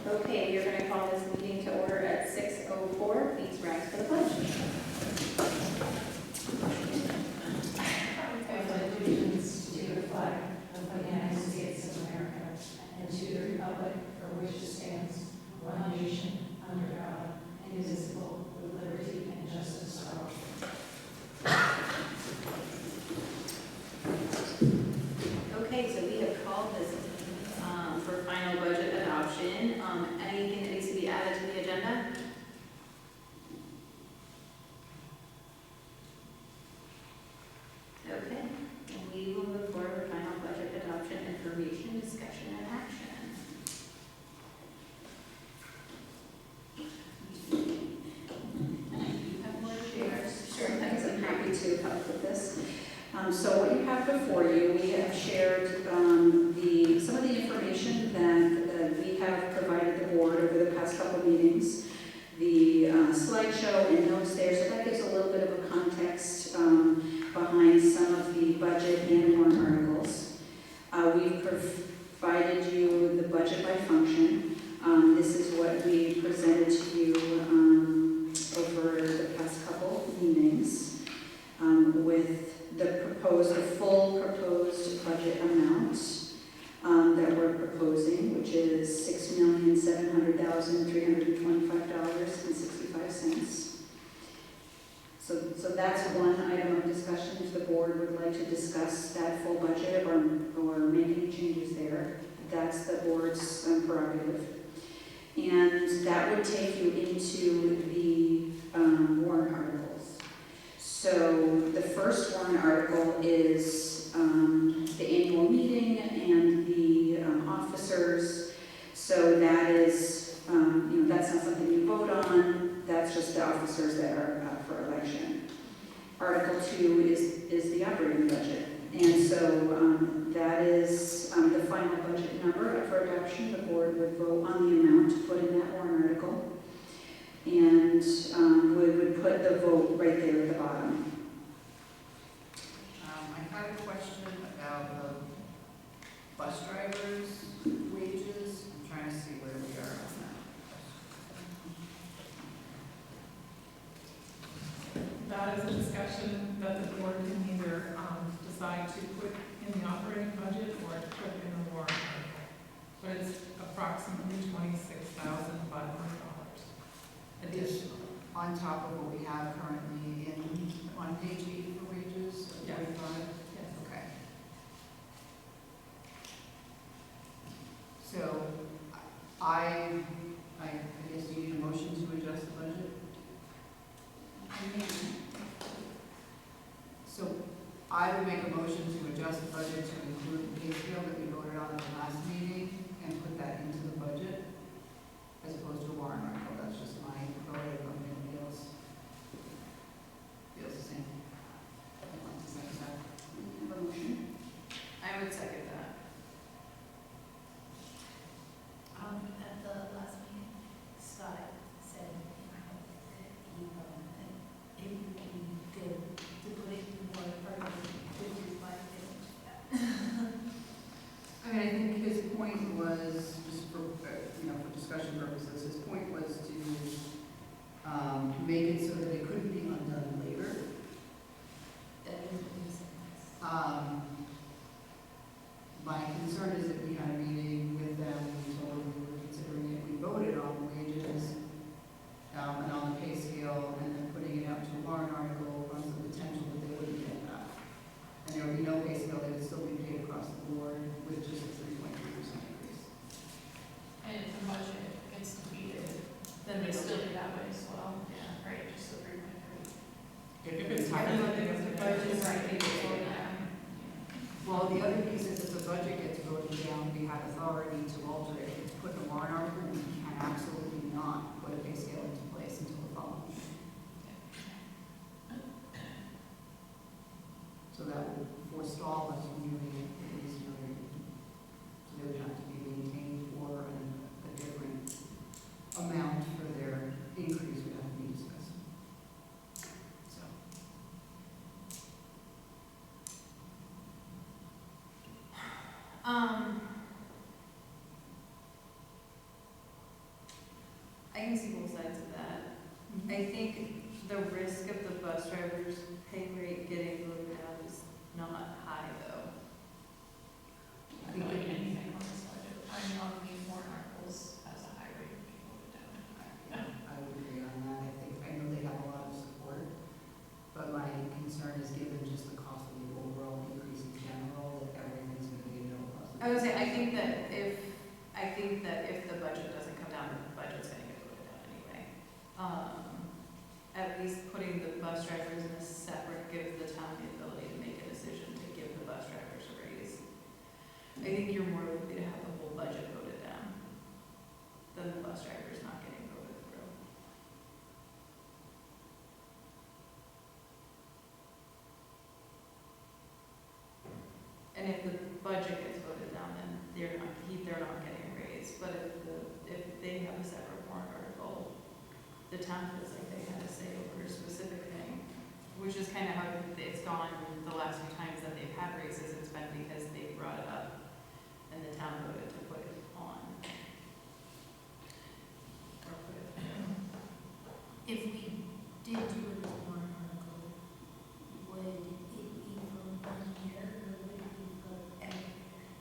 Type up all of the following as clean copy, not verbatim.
Okay, we are going to call this meeting to order at 6:04. Please rise for the pledge. I pledge allegiance to the flag of the United States of America and to the republic for which it stands, one nation, under God, indivisible, with liberty and justice for all. Okay, so we have called this for final budget adoption. Anything that needs to be added to the agenda? Okay, and we will move forward with final budget adoption, information, discussion, and action. You have more shares? Sure, thanks. I'm happy to help with this. So what you have before you, we have shared some of the information that we have provided the board over the past couple meetings. The slideshow and notes there, so that gives a little bit of a context behind some of the budget and warrant articles. We've provided you the budget by function. This is what we presented to you over the past couple meetings with the full proposed budget amount that we're proposing, which is $6,700,325.65. So that's one item of discussion. If the board would like to discuss that full budget or make any changes there, that's the board's prerogative. And that would take you into the warrant articles. So the first warrant article is the annual meeting and the officers. So that is, that's not something you vote on. That's just the officers that are up for election. Article 2 is the operating budget. And so that is the final budget number for adoption. The board would vote on the amount to put in that warrant article. And we would put the vote right there at the bottom. I had a question about the bus drivers' wages. I'm trying to see where we are on that. That is a discussion that the board can either decide to put in the operating budget or to put in the warrant article. But it's approximately $26,500 additional. On top of what we have currently on page 8 for wages of Yeah. 45? Yes. Okay. So I guess you need a motion to adjust the budget? So I would make a motion to adjust the budget to include the pay scale that we voted on at the last meeting and put that into the budget as opposed to a warrant article. That's just my prerogative. Everybody else feels the same. I'd like to second that. Have a motion. I would second that. At the last meeting, Scott said, that he it would be good to put it in more permanent, which is why I didn't do that. I mean, I think his point was, just for, for discussion purposes, his point was to make it so that it couldn't be undone later. That would make sense. My concern is that we had a meeting with them, we told them we were considering it, we voted on wages and on the pay scale, and then putting it out to a warrant article runs the potential that they wouldn't get that. And there would be no pay scale, they would still be paid across the board with just a 3.3% increase. And if the budget gets defeated, then we still do that way as well. Yeah. Right, just the 3.3. If it's I higher don't than think the the budget is right before that. Well, the other piece is if the budget gets voted down, we have authority to alter it. If it's put in a warrant article, we can absolutely not put a pay scale into place until the following year. So that would forestall us from doing it at least another year. So they would have to be maintained for a different amount for their increase would have to be discussed. So. I can see both sides of that. I think the risk of the bus driver's pay rate getting voted down is not high though. I think like anything on this budget, I mean, on the warrant articles has a high rate of people voted down. I would agree on that. I know they have a lot of support, but my concern is given just the cost of the overall increase in general, that everything's gonna be a no cost. I would say, I think that if the budget doesn't come down, the budget's gonna get voted down anyway. At least putting the bus drivers in a separate gives the town the ability to make a decision to give the bus drivers a raise. I think you're more likely to have the whole budget voted down than the bus drivers not getting voted through. And if the budget gets voted down, then they're not getting a raise. But if they have a separate warrant article, the town feels like they had a say over a specific thing, which is kind of how it's gone the last few times that they've had raises. It's been because they brought it up and the town voted to put it on. Or put it If we did do it as one article, would it be for 1 year or would it be for every year?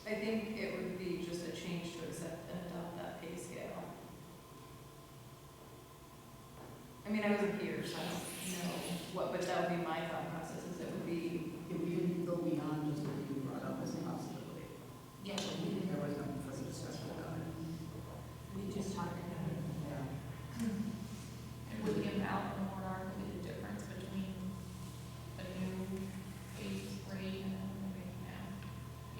I think it would be just a change to accept and adopt that pay scale. I mean, I wasn't here, so I don't know what, but that would be my thought process, is it would be, If we didn't go beyond just what you brought up as a possibility, Yeah, there was no further discussion about it. we just talked about it. Yeah. And would the amount of warrant article be the difference between a new base rate and then the rate now?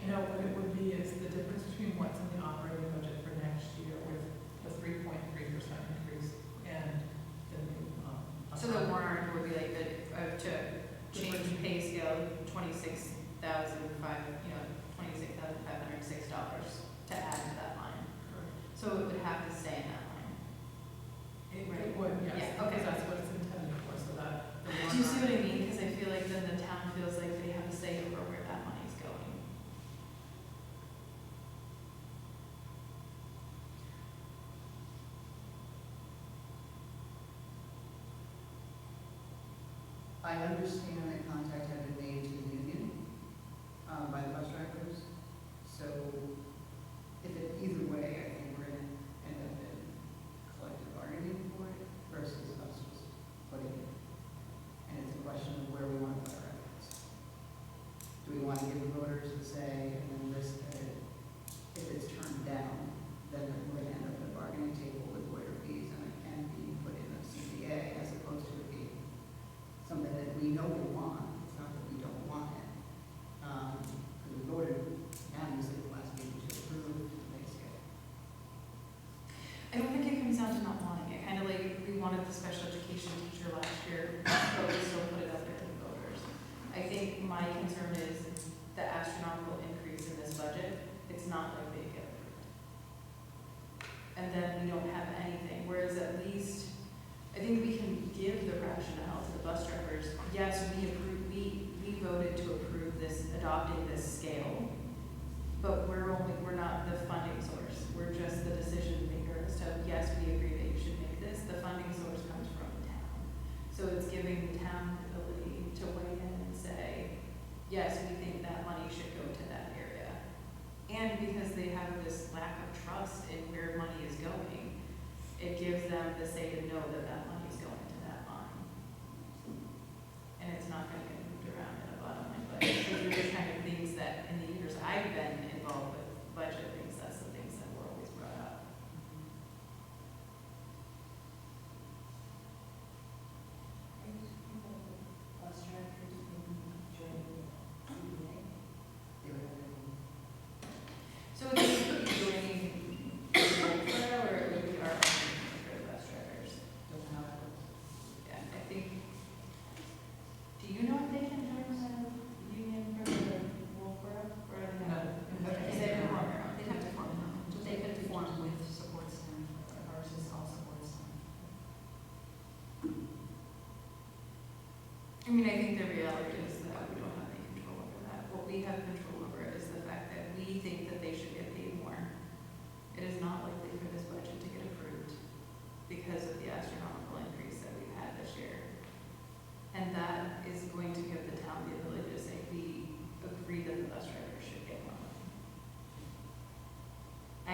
You know, what it would be is the difference between what's in the operating budget for next year with the 3.3% increase and the new, so the warrant article would be like to change pay scale $26,506 to add to that line. So it would have to stay in that line. It would, yes, Yeah, okay. because that's what it's intended for, so that. the Do you see what I warrant- mean? Because I feel like then the town feels like they have a say over where that money's going. I understand that contact had been made to the union, by the bus drivers, so either way, I think we're gonna end up in collective bargaining for it versus us just putting it. And it's a question of where we want to put our efforts. Do we want to give the voters a say and then risk that if it's turned down, then we're gonna end up at a bargaining table with lawyer fees and it can be put in a CBA as opposed to it being something that we know we want, it's not that we don't want it. Because we voted unanimously the last meeting to approve the pay scale. I don't think it comes down to not wanting it, kind of like we wanted the special education teacher last year, but we still put it up there to the voters. I think my concern is the astronomical increase in this budget, it's not likely to get approved. And then we don't have anything, whereas at least, I think we can give the rationale to the bus drivers. Yes, we voted to approve this, adopting this scale, but we're not the funding source. We're just the decision maker as to, yes, we agree that you should make this. The funding source comes from the town. So it's giving the town the ability to weigh in and say, yes, we think that money should go to that area. And because they have this lack of trust in where money is going, it gives them the say to know that that money is going to that line. And it's not gonna get moved around in a bottom line budget. Those are the kind of things that in the years I've been involved with budget things, that's the things that were always brought up. Bus drivers in joining CBA. They would have been So would this be joining Volta or it would be our own for the bus drivers? doesn't have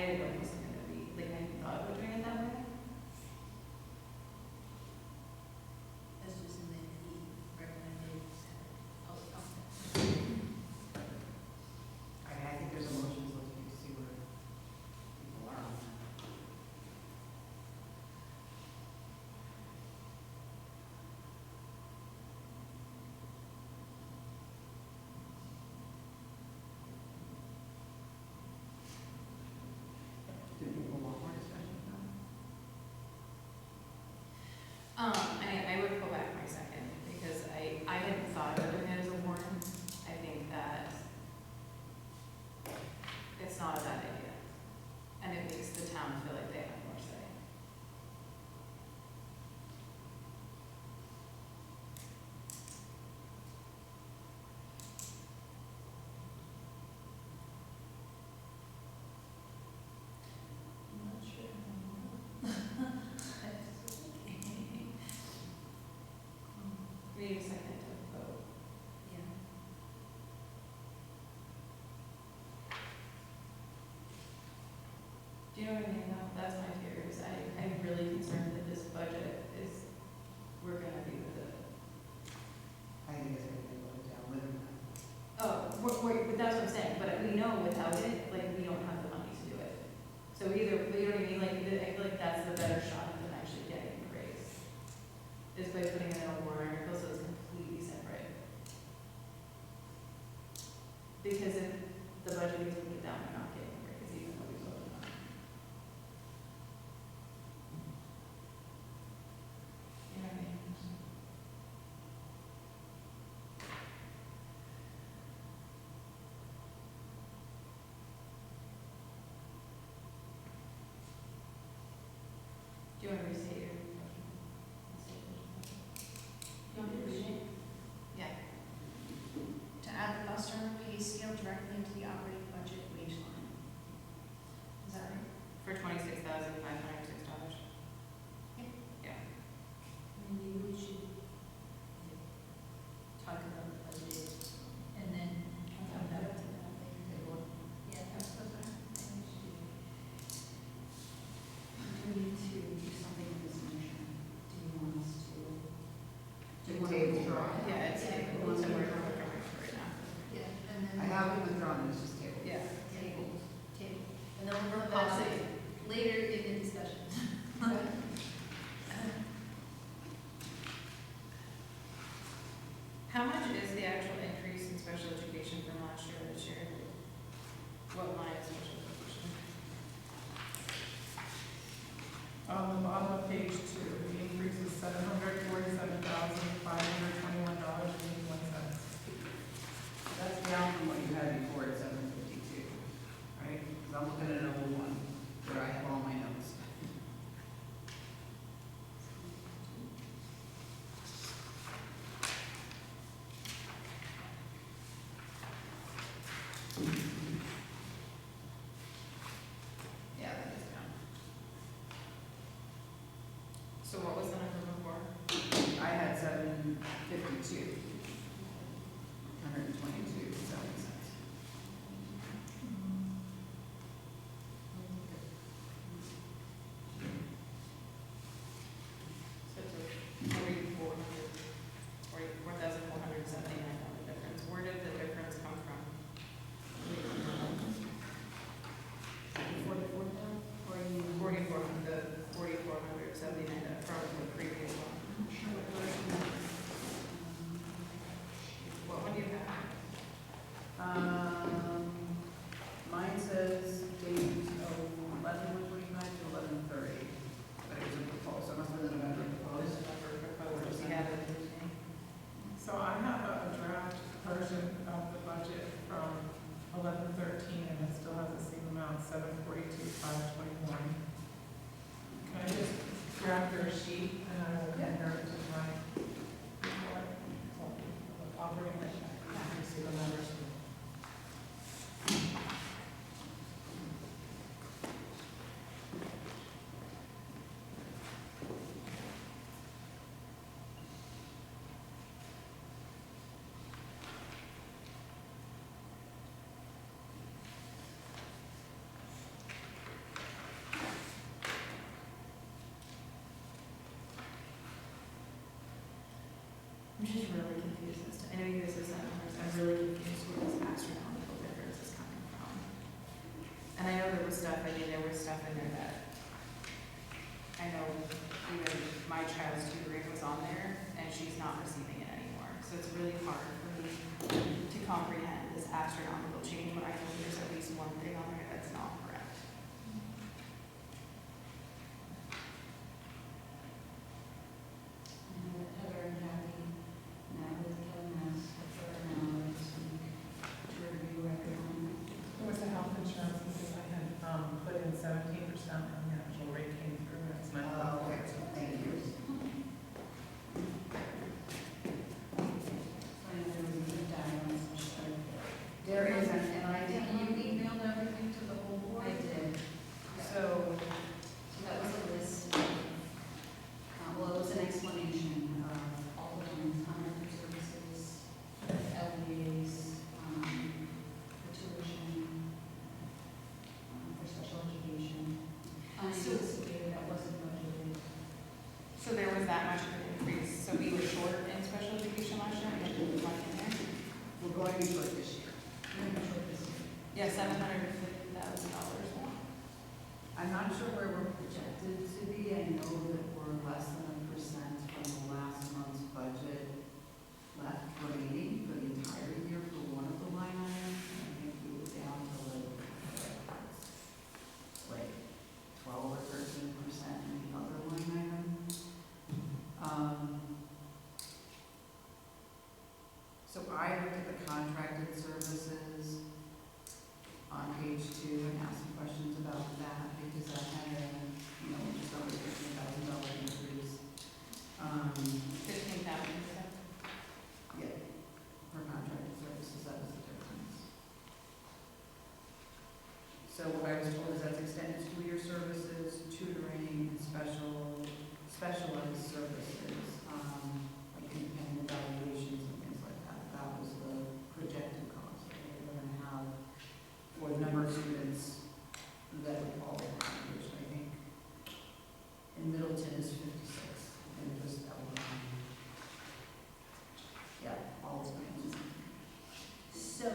I didn't know it was gonna be, like, I thought we were doing it that way. That's just in the recommended. Oh, okay. I think there's a motion, so let's see where people are on that. Do people want more discussion now? I would pull back my second, because I hadn't thought of doing it as a warrant. I think that it's not a bad idea, and it makes the town feel like they have more say. I'm not sure. We need a second to vote. Yeah. Do you know what I mean, though? That's my fear, is I'm really concerned that this budget is, we're gonna be with it. I think it's going to be voted down with them. Oh, but that's what I'm saying, but we know without it, like, we don't have the money to do it. So either, you know what I mean, like, I feel like that's the better shot than actually getting a raise. Is by putting it in a warrant article, so it's completely separate. Because if the budget gets put down, we're not getting a raise, even though we voted on it. You know what I mean? Do you want to restate your motion? You want me to read it? Yeah. To add the bus driver pay scale directly into the operating budget wage line. Is that right? For $26,506. Yep. Yeah. Maybe we should talk about the budget and then come back to that later. Yeah, that's what I think we should do. Do we need to do something with this motion? Do you want us to? Do you want to Table. withdraw? Yeah, it's Yeah. tabled, so we're not going for it now. Yeah, and then. I have it withdrawn, it's just tabled. Yeah. Table, table. And then we'll That's pause it. it later in the discussion. How much is the actual increase in special education from last year to this year? What line is special education? On the bottom of page 2, the increase is $747,521.81. That's down from what you had before at 752, right? Because I'm looking at an old one where I have all my notes. Yeah, that is down. So what was the number before? I had 752. 122, does that make sense? So it's a $44,479 difference. Where did the difference come from? 44 now, or you? 4,479 from the previous one. What one do you have? Mine says date of 11/125 to 11/30, but it was a proposal, so it must have been the November proposed. Does he have it? So I have a draft version of the budget from 11/13, and it still has the same amount, 742,521. Can I just grab your sheet and I will compare it to my report? I'll bring it back. You see the numbers. stuff, I mean, there was stuff in there that, I know even my child's tutoring was on there, and she's not receiving it anymore. So it's really hard for me to comprehend this astronomical change, when I know there's at least one thing on there that's not correct. Heather and Kathy, now with Kelly Mass, for an hour this week to review record on. It was the health insurance, because I had, put in 17% when the actual rate came through, and it's my. Oh, okay, thank you. There is, and I did, you emailed everything to the whole board? I did. So, So that was a list, well, it was an explanation of all the ones, contractor services, LEAs, for tuition, for special education. Unanticipated, that wasn't budgeted. So there was that much of an increase, so we were short in special education last year, and we had money in there. we're going to be short this year. Yeah, $750,000 more. I'm not sure where we're projected to be. I know that we're less than 1% from the last month's budget left remaining for the entire year for one of the line items. I think we were down to like 12 or 13% in the other line item. So I looked at the contracted services on page 2 and asked some questions about that, because that had a, just over $15,000 increase. 15,000, Yeah, for contracted services, that was the difference. So what I was told is that's extended school year services, tutoring, and specialized services, like independent evaluations and things like that. That was the projected cost that we were gonna have for the number of students that would qualify, which I think in Middleton is 56, and just yeah, all of them. So,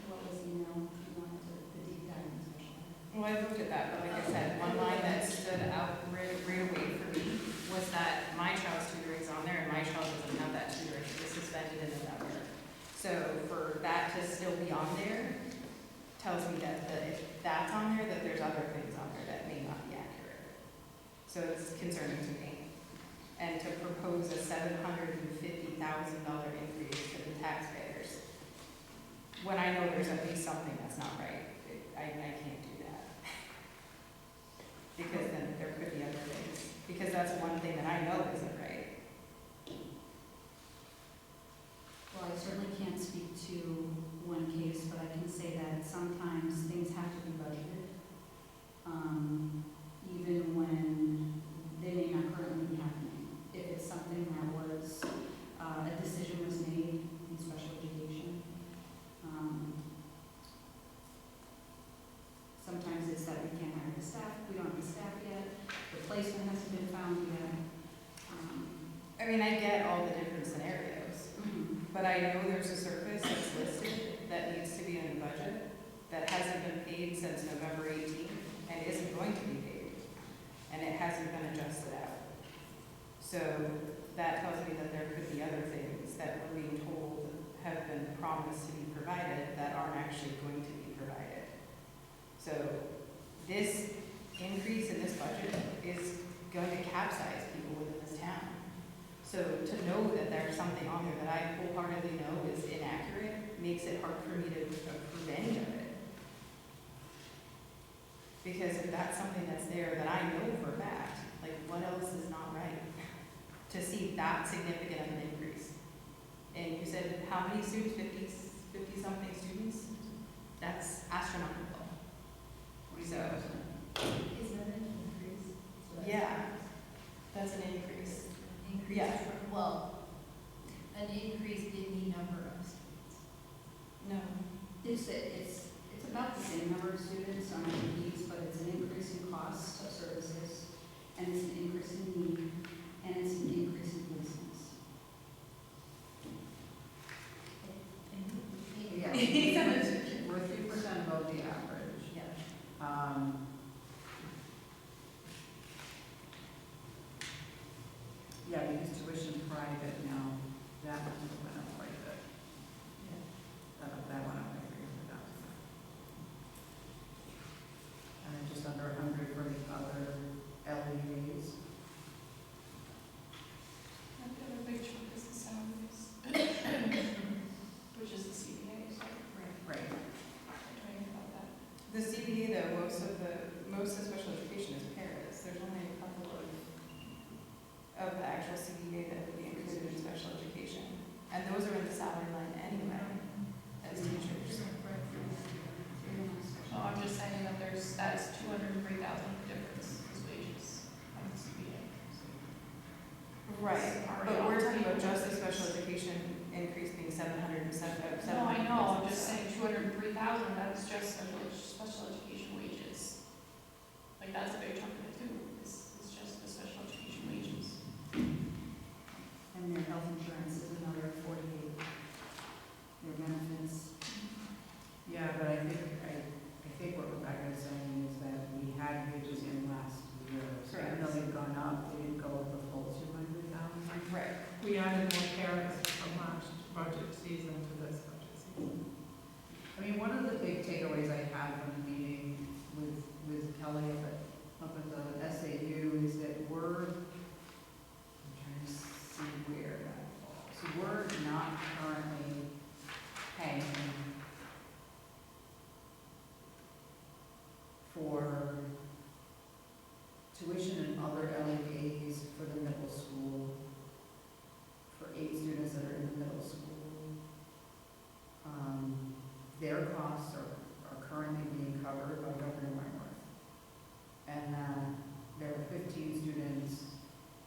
what was the email you wanted the deep dive in special ed? Well, I looked at that, but like I said, one line that stood out right away for me was that my child's tutoring's on there, and my child doesn't have that tutoring, it was suspended in November. So for that to still be on there tells me that if that's on there, that there's other things on there that may not be accurate. So it's concerning to me. And to propose a $750,000 increase to the taxpayers, when I know there's at least something that's not right, I can't do that. Because then there could be other things, because that's one thing that I know isn't right. Well, I certainly can't speak to one case, but I can say that sometimes things have to be budgeted, even when they may not currently be happening. If it's something that was, a decision was made in special education, sometimes it's that we can't hire the staff, we don't have the staff yet, the placement hasn't been found yet. I mean, I get all the different scenarios, but I know there's a service that's listed that needs to be in the budget that hasn't been paid since November 18th and isn't going to be paid, and it hasn't been adjusted out. So that tells me that there could be other things that we're being told have been promised to be provided that aren't actually going to be provided. So this increase in this budget is going to capsize people within this town. So to know that there's something on there that I wholeheartedly know is inaccurate makes it hard for me to approve any of it. Because if that's something that's there that I know for a fact, like what else is not right? To see that significant of an increase. And you said how many students? 50 something students? That's astronomical. So, Is that an increase? So that's- yeah, that's an increase. Increase, Yeah. well, an increase in the number of students. No. It's about the same number of students on needs, but it's an increase in cost of services, and it's an increase in need, and it's an increase in placements. Yeah, we're 3% above the average. Yeah. that's 203,000 difference is wages. I'm speeding. Right, but we're talking about just the special education increase being 707. No, I know, I'm just saying 203,000, that's just special education wages. Like, that's a big chunk of it too, is just the special education wages. And their health insurance is another 48. Their benefits. Yeah, but I think what Rebecca is saying is that we had wages in last year, so even though they've gone up, they didn't go up the full 200,000. Right. We added more parents from last budget season to this budget season. I mean, one of the big takeaways I had from the meeting with Kelly up at the SAU is that I'm trying to see where that falls. So we're not currently paying for tuition and other LEAs for the middle school, for 8 students that are in the middle school. Their costs are currently being covered by Governor Wentworth. And there are 15 students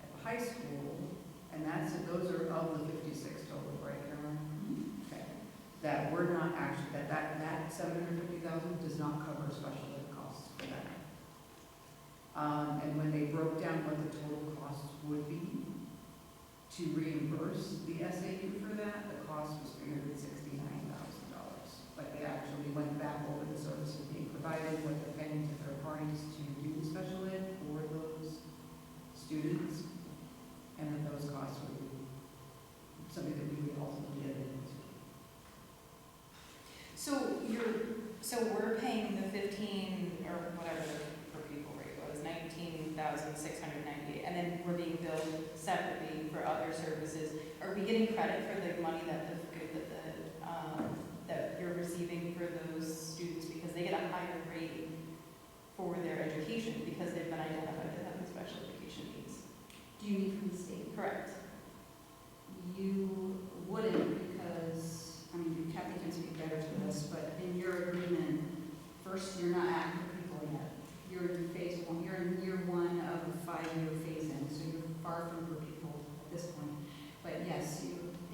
at the high school, and those are of the 56 total, right, Caroline? Okay. That we're not actually, that 750,000 does not cover special ed costs for that. And when they broke down what the total cost would be to reimburse the SAU for that, the cost was $369,000. Like, they actually went back over the services being provided, what they're paying to third parties to do special ed for those students, and that those costs would be something that we would ultimately get into. So we're paying the 15 or whatever the per pupil rate was, 19,698, and then we're being billed separately for other services. Are we getting credit for the money that that you're receiving for those students because they get a higher rate for their education because they've been identified as having special education needs? Do you need from the state? Correct. You wouldn't, because, I mean, Kathy can speak better to this, but in your agreement, first, you're not at per pupil yet. You're in phase 1, you're in year 1 of a 5-year phase-in, so you're far from per pupil at this point. But yes,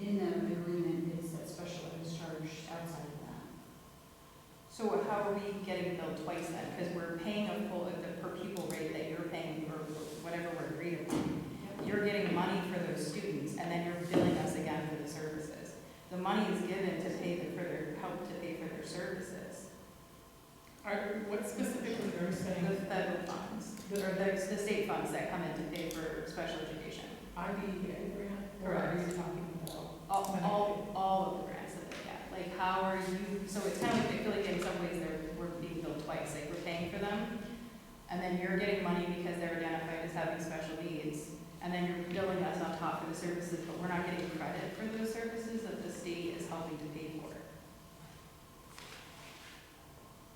in the agreement, it's that special ed is charged outside of that. So how are we getting billed twice then? Because we're paying the per pupil rate that you're paying for whatever we're agreed upon. You're getting money for those students, and then you're billing us again for the services. The money is given to help to pay for their services. What specifically are you saying? The federal funds, or the state funds that come in to pay for special education. IDEA grant? Or are you talking about? All of the grants that they get. Like, how are you, so it's kind of like, I feel like in some ways we're being billed twice. Like, we're paying for them, and then you're getting money because they're identified as having special needs, and then you're billing us on top for the services, but we're not getting credit for those services that the state is helping to pay for.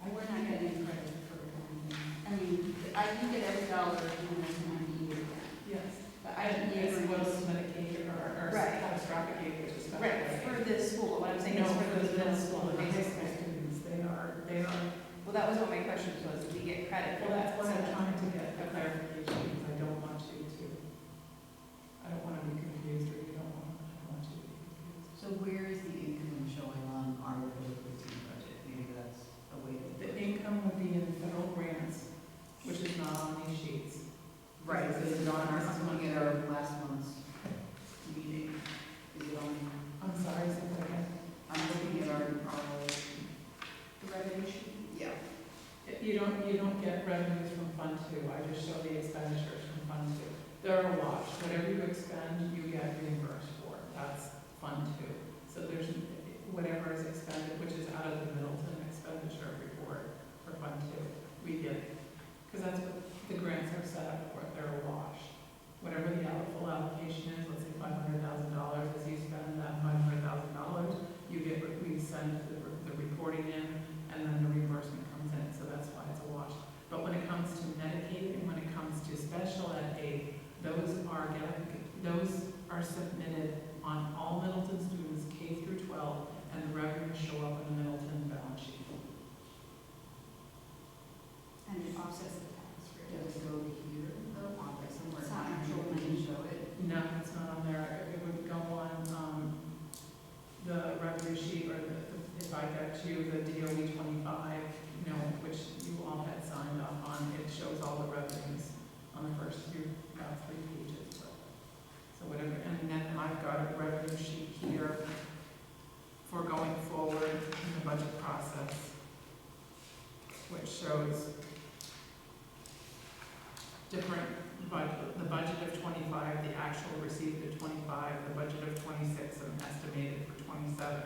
We're not getting credit for anything. I mean, you get every dollar in this IDEA grant. Yes. But IDEA As well as grants, Medicaid or Right. catastrophic aid, which is special Right, ed. for this school, what I'm saying No, is for for those those middle school and high high school school. students, they are, Well, that was what my question was, do we get credit for well, that? that's what So I'm that- trying to get a clarification, because I don't want you to, I don't want to be confused, or you don't want, I don't want you to be confused. So where is the income showing on our routine budget? Maybe that's a way to. The income would be in federal grants, which is not on these sheets. Right, so This it's on our, this I'm looking at our last month's meeting. Is it on, I'm sorry, say that again. I'm looking at our, The revenue sheet? yeah. You don't get revenues from Fund 2, I just show the expenditures from Fund 2. They're a wash, whatever you expend, you get reimbursed for, that's Fund 2. So there's, whatever is expended, which is out of the Middleton expenditure report for Fund 2, we get, because that's what the grants are set up for, they're a wash. Whatever the full allocation is, let's say $500,000, as you spend that $500,000, you get, we send the reporting in, and then the reimbursement comes in, so that's why it's a wash. But when it comes to Medicaid and when it comes to special ed aid, those are submitted on all Middleton students, K through 12, and the revenues show up in the Middleton balance sheet. and go here, though, on like somewhere It's not actual, actual we can show it? No, it's not on there. It would go on, the revenue sheet, or if I get you the DOE 25, you know, which you all had signed up on, it shows all the revenues on the first few, about 3 pages. So whatever, and then I've got a revenue sheet here for going forward in the budget process, which shows different budget, the budget of 25, the actual received of 25, the budget of 26, and estimated for 27.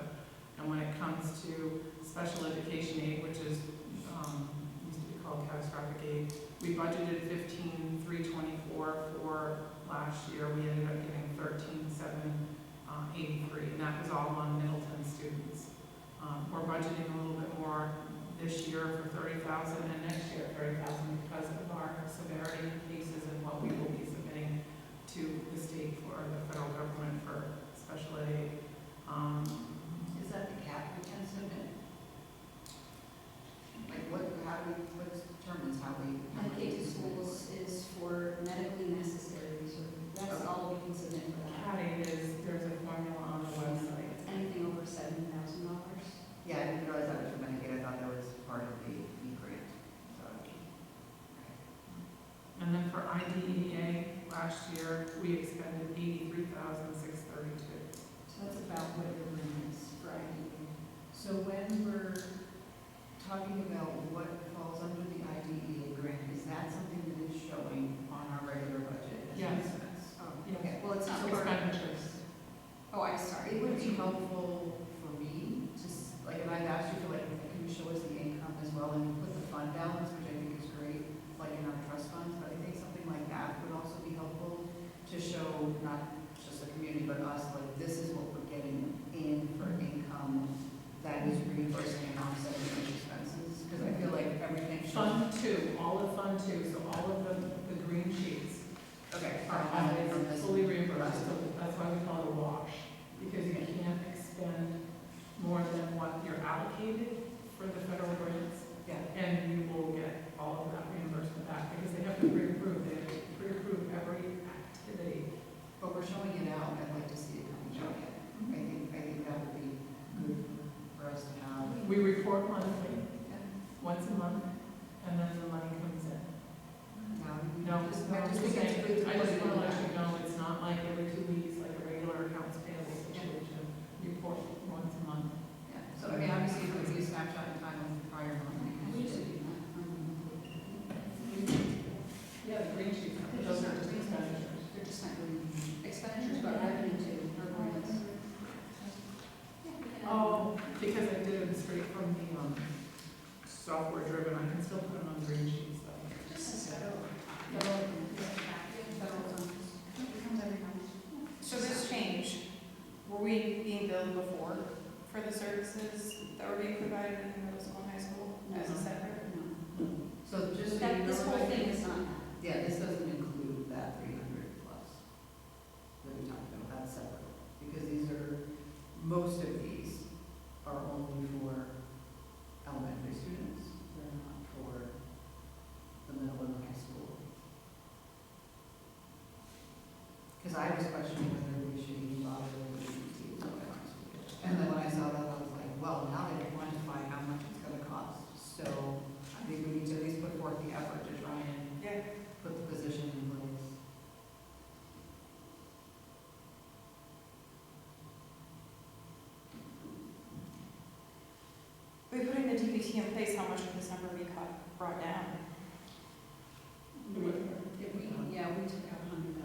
And when it comes to special education aid, which is, used to be called catastrophic aid, we budgeted 15,324 for last year. We ended up getting 13,783, and that was all on Middleton students. We're budgeting a little bit more this year for 30,000 and next year 30,000 because of our severity of cases and what we will be submitting to the state for the federal government for special ed. Is that the cap we can submit? Like what determines how we? Medicaid to schools is for medically necessary, so that's all we can submit for that. CAT aid is, there's a formula on the website. Anything over $7,000. Yeah, I didn't realize that was for Medicaid, I thought that was part of the grant, so. And then for IDEA, last year, we expended 83,632. So that's about what your room is for IDEA. So when we're talking about what falls under the IDEA grant, is that something that is showing on our regular budget? as Yes. expense? Oh, Yes. okay. Well, it's not So part of, expenditures. oh, I'm sorry. It would be helpful for me to, like, if I've asked you for, like, can you show us the income as well, and put the fund balance, which I think is great, like in our trust funds, but I think something like that would also be helpful to show not just the community, but us, like, this is what we're getting in for income that is reimbursing and offsetting those expenses, because I feel like everything should. Fund 2, all of Fund 2, so all of the green sheets Okay. are always fully reimbursed, so that's why we call it a wash, because you can't expend more than what you're allocated for the federal grants, Yeah. and you will get all of that reimbursement back, because they have to pre-approve, they have to pre-approve every activity. But we're showing it out, I'd like to see it coming out yet. I think that would be good for us to have. We report monthly, once a month, and then the money comes in. No, just I just think it's good to want put it to in let there. you know, it's not like every 2 weeks, like a regular accounts payable situation. Report once a month. Yeah, so I mean, obviously, if we see a snapshot in time of the prior month, we can We use should it. do that. Yeah, the green sheets, those are just expenditures. they're just not really expenditures, but revenue too, or grants. Oh, because I did them straight from the, software driven, I can still put them on green sheets though. Just a federal. Federal. So this change, were we being billed before for the services that were being provided in middle school and high school as a separate? No. So just so you That, know, this whole like, thing is not that. yeah, this doesn't include that 300 plus that we talked about, that's separate. Because these are, most of these are only for elementary students, they're not for the middle and high school. Because I was questioning whether we should even bother with the ET, to be honest with you. And then when I saw that, I was like, well, now they quantify how much it's gonna cost. So I think we need to at least put forth the effort to try and Yeah. put the position in place. We putting the DBT in place, how much would this number be brought down? If we, yeah, we took out 100,000.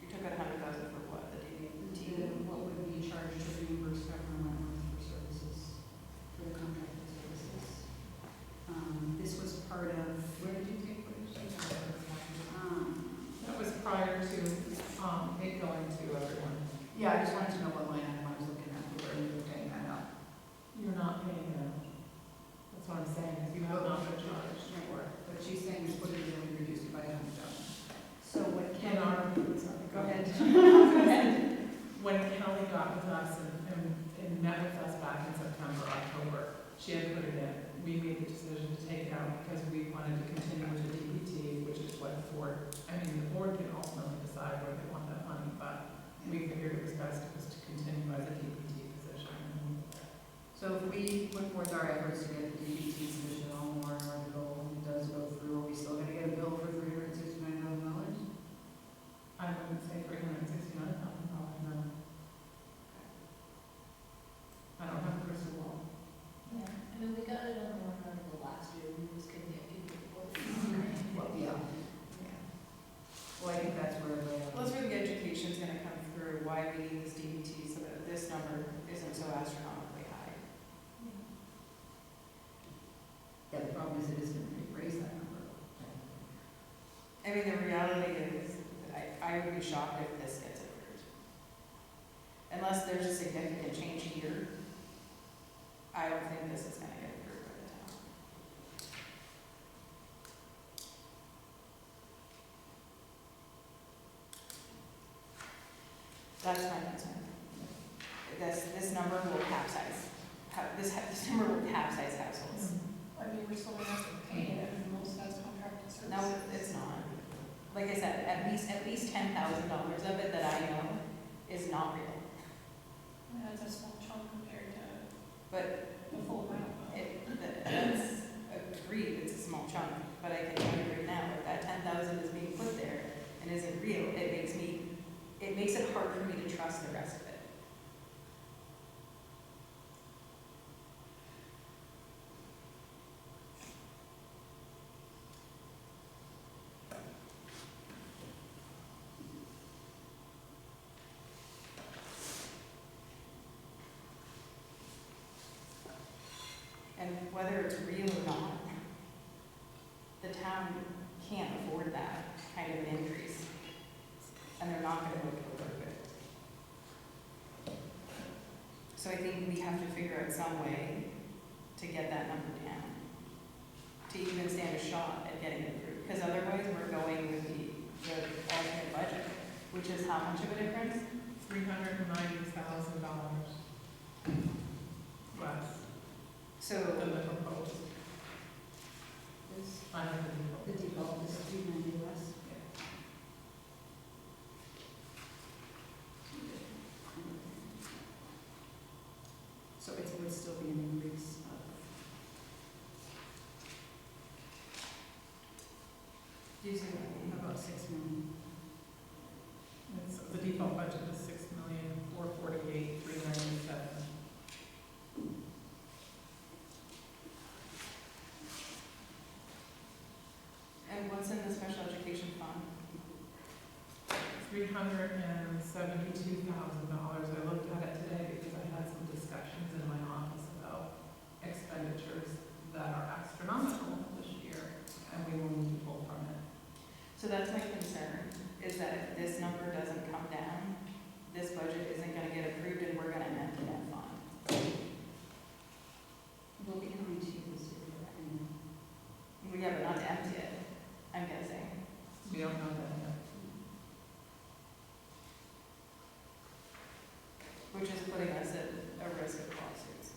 You took out 100,000 for what, the DBT? What would we charge to reimburse Governor Wentworth for services, for the contracted services? This was part of, Where did you take what you said? That was prior to, it going to everyone. Yeah, I just wanted to know what line item I was looking at, where you were paying that out. You're not paying them. That's what I'm saying, is you have not been charged for it. But she's saying it's put it in, we reduced it by 100,000. so what In Ken, our, go ahead. when Kelly got with us and met with us back in September, October, she had put it in. we made the decision to take it out because we wanted to continue with the DPT, which is what the board, I mean, the board can ultimately decide where they want that money, but we figured it was best just to continue as a DPT position. So if we put forth our efforts to get the DPT position on warrant article, and it does go through, are we still gonna get a bill for $369,000? I wouldn't say $369,000, no. I don't have a crystal ball. Yeah, I mean, we got it on the warrant article last year, we just couldn't get people to vote. Well, yeah. Well, I think that's where the. Well, that's where the education's gonna come through, why we need this DBT, so that this number isn't so astronomically high. Yeah, the problem is it is gonna raise that number. I mean, the reality is, I would be shocked if this gets approved. Unless there's a significant change here, I don't think this is gonna get approved by the town. That's my concern. This number will capsize, this number will capsize households. I mean, we're still gonna have to pay it for most of those contracted services. No, it's not. Like I said, at least $10,000 of it that I know is not real. That's a small chunk compared to But the full amount. that's agreed, it's a small chunk, but I can tell you right now, if that 10,000 is being put there and isn't real, it makes it hard for me to trust the rest of it. And whether it's real or not, the town can't afford that kind of an increase. And they're not gonna make it work it. So I think we have to figure out some way to get that number down. To even stand a shot at getting it approved, because otherwise we're going with the alternate budget, which is how much of a difference? $390,000 less So, than the proposed. I have the The default is 390 less. So it would still be an increase of. do you see what I mean? About 6 million. It's, the default budget is $6,448,397. And what's in the special education fund? $372,000. I looked at it today because I had some discussions in my office about expenditures that are astronomical this year, and we will need to pull from it. So that's my concern, is that if this number doesn't come down, this budget isn't gonna get approved and we're gonna empty that fund. Will be coming to you this year, anyway. We have not to empty it, I'm guessing. We don't know that yet. Which is putting us at a risk of lawsuits.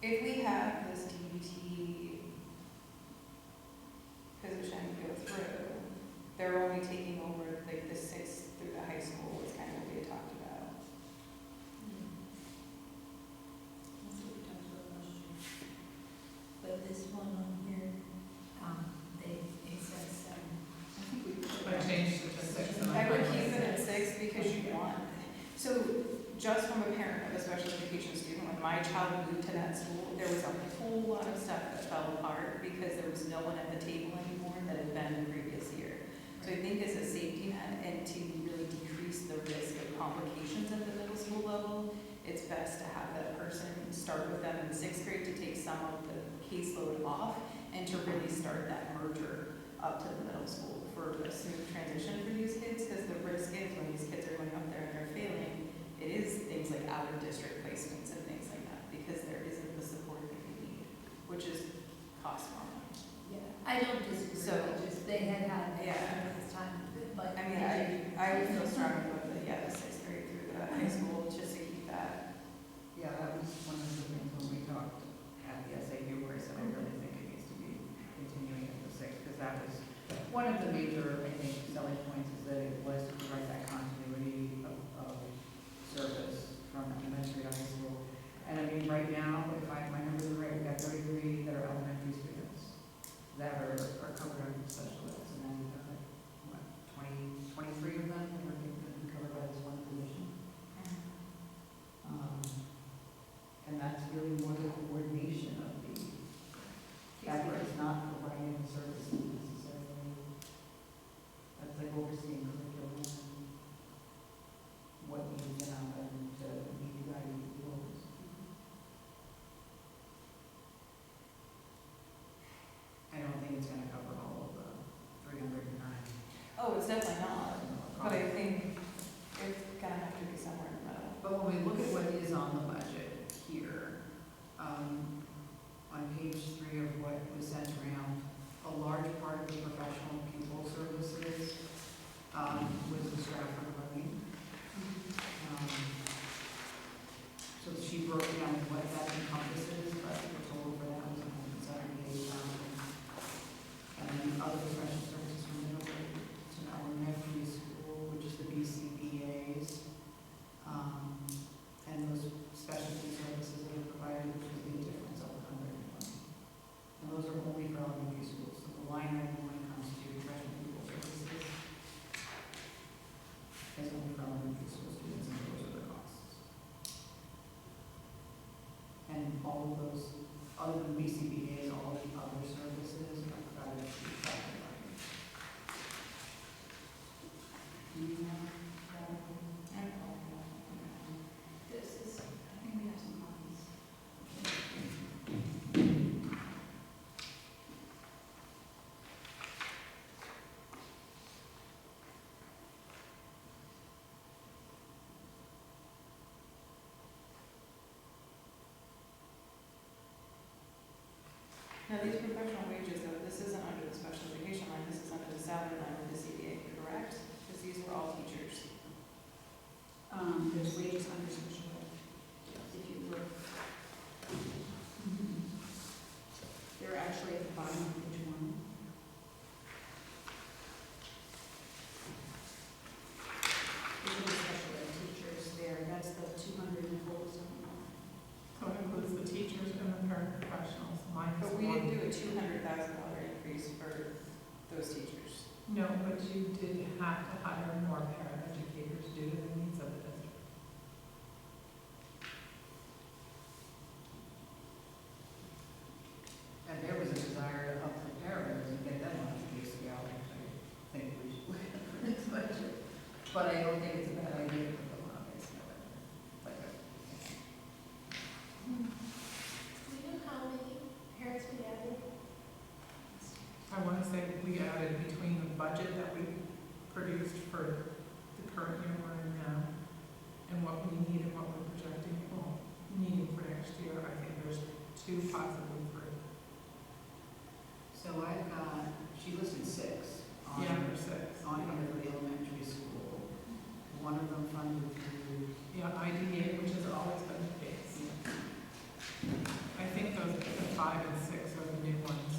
If we have this DBT position go through, they're only taking over like the 6th through the high school is kind of what we had talked about. That's what we talked about last year. But this one on here, it says 7. I think we put I changed it to 6 and I would I keep it at 6 because you want. So just from a parent of a special education student, when my child moved to that school, there was a whole lot of stuff that fell apart because there was no one at the table anymore that had been the previous year. So I think as a safety net and to really decrease the risk of complications at the middle school level, it's best to have that person start with them in 6th grade to take some of the caseload off and to really start that merger up to the middle school for a smooth transition for these kids, because the risk is when these kids are going up there and they're failing, it is things like out of district placements and things like that, because there isn't the support that you need, which is cost more money. Yeah, I don't disagree, So- just they had Yeah. this time, but. I mean, I would feel strongly strong about the, yeah, the sixth grade through the high school, just to keep that. Yeah, that was one of the things when we talked at the SAU, where I said I really think it needs to be continuing at the sixth, because that was one of the major, I think, selling points, is that it was to provide that continuity of service from elementary to high school. And I mean, right now, if my numbers are right, we've got 33 that are elementary students that are covered under special ed, and then we've got, what, 23 of them that are being covered by this one position. And that's really more the coordination of the effort, it's not providing the services necessarily. That's like overseeing curriculum and what needs to happen to meet the IEP goals. I don't think it's gonna cover all of the 309. Oh, it's definitely not, but I think it's gonna have to be somewhere in the middle. But when we look at what is on the budget here, on page 3 of what was sent around, a large part of the professional pupil services was the Stratford learning. So she broke down what that encompasses, but the total for that was $178,000. And then other professional services from middle grade to elementary school, which is the BCBA's. And those specialty services that are provided, which is the difference of $120. And those are only for elementary schools. So the line item when it comes to professional pupil services is only for elementary school students, and those are the costs. And all of those, other than BCBA's, all of the other services are provided through Stratford Learning. Do you want that? This is, I think we have some copies. Now, these professional wages, though, this isn't under the special education line, this is under the salary line of the CBA, correct? Because these were all teachers. There's wages under special ed, if you look. They're actually at the bottom of page 1. These are the special ed teachers there, that's the 200 and full something. So it includes the teachers and the paraprofessionals, minus But we one. didn't do a $200,000 increase for those teachers. No, but you did have to hire more paraeducators due to the needs of the district. And there was a desire of the parents to get them on the pay scale, which I think we should look at for this budget. But I don't think it's a bad idea to put them on a pay scale. Like Do we know how many parents we added? I want to say we added between the budget that we produced for the current year we're in now and what we need and what we're projecting, well, needing for next year, I think there's 2, possibly 3. So I've got, she listed 6 on, Yeah, there's 6. on here for the elementary school. One of them funded through, Yeah, IDA, which has always been the case. I think those, the 5 and 6 are the new ones.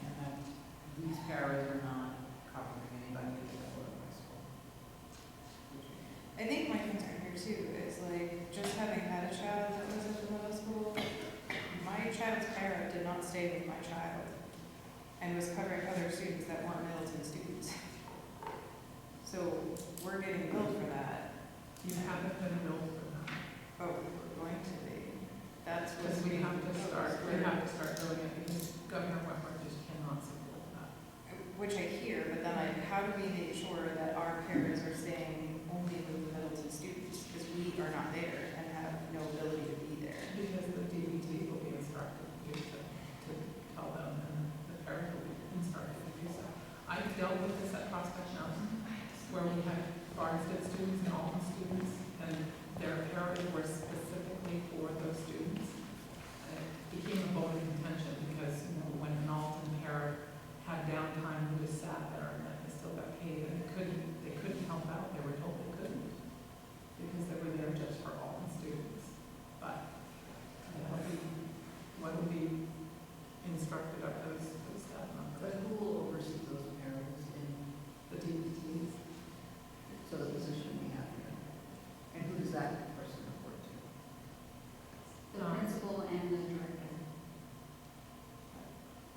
and that, these paras are not covering anybody who's at Florida High School. I think my concern here too is like, just having had a child that was at the middle school, my child's para did not stay with my child and was covering other students that weren't Middleton students. So we're getting billed for that, You haven't been billed for that. but we're going to be. That's Because what we have to start, we We're- have to start doing it because Governor Wentworth just cannot support that. Which I hear, but then how do we make sure that our parents are staying only with the Middleton students? Because we are not there and have no ability to be there. Because the DBT will be instructed to tell them, and the parent will be instructed to do so. I dealt with this at Prospect Mountain, where we had Barnstead students and Alton students, and their areas were specifically for those students. And it became a bone of contention because, you know, when an Alton parent had downtime, who just sat there and they still got paid, and they couldn't help out, they were told they couldn't, because they were there just for Alton students. But what will be instructed of those staff members? But who will oversee those parents in The DBTs. so the position we have here? And who does that person report to? The principal and the director.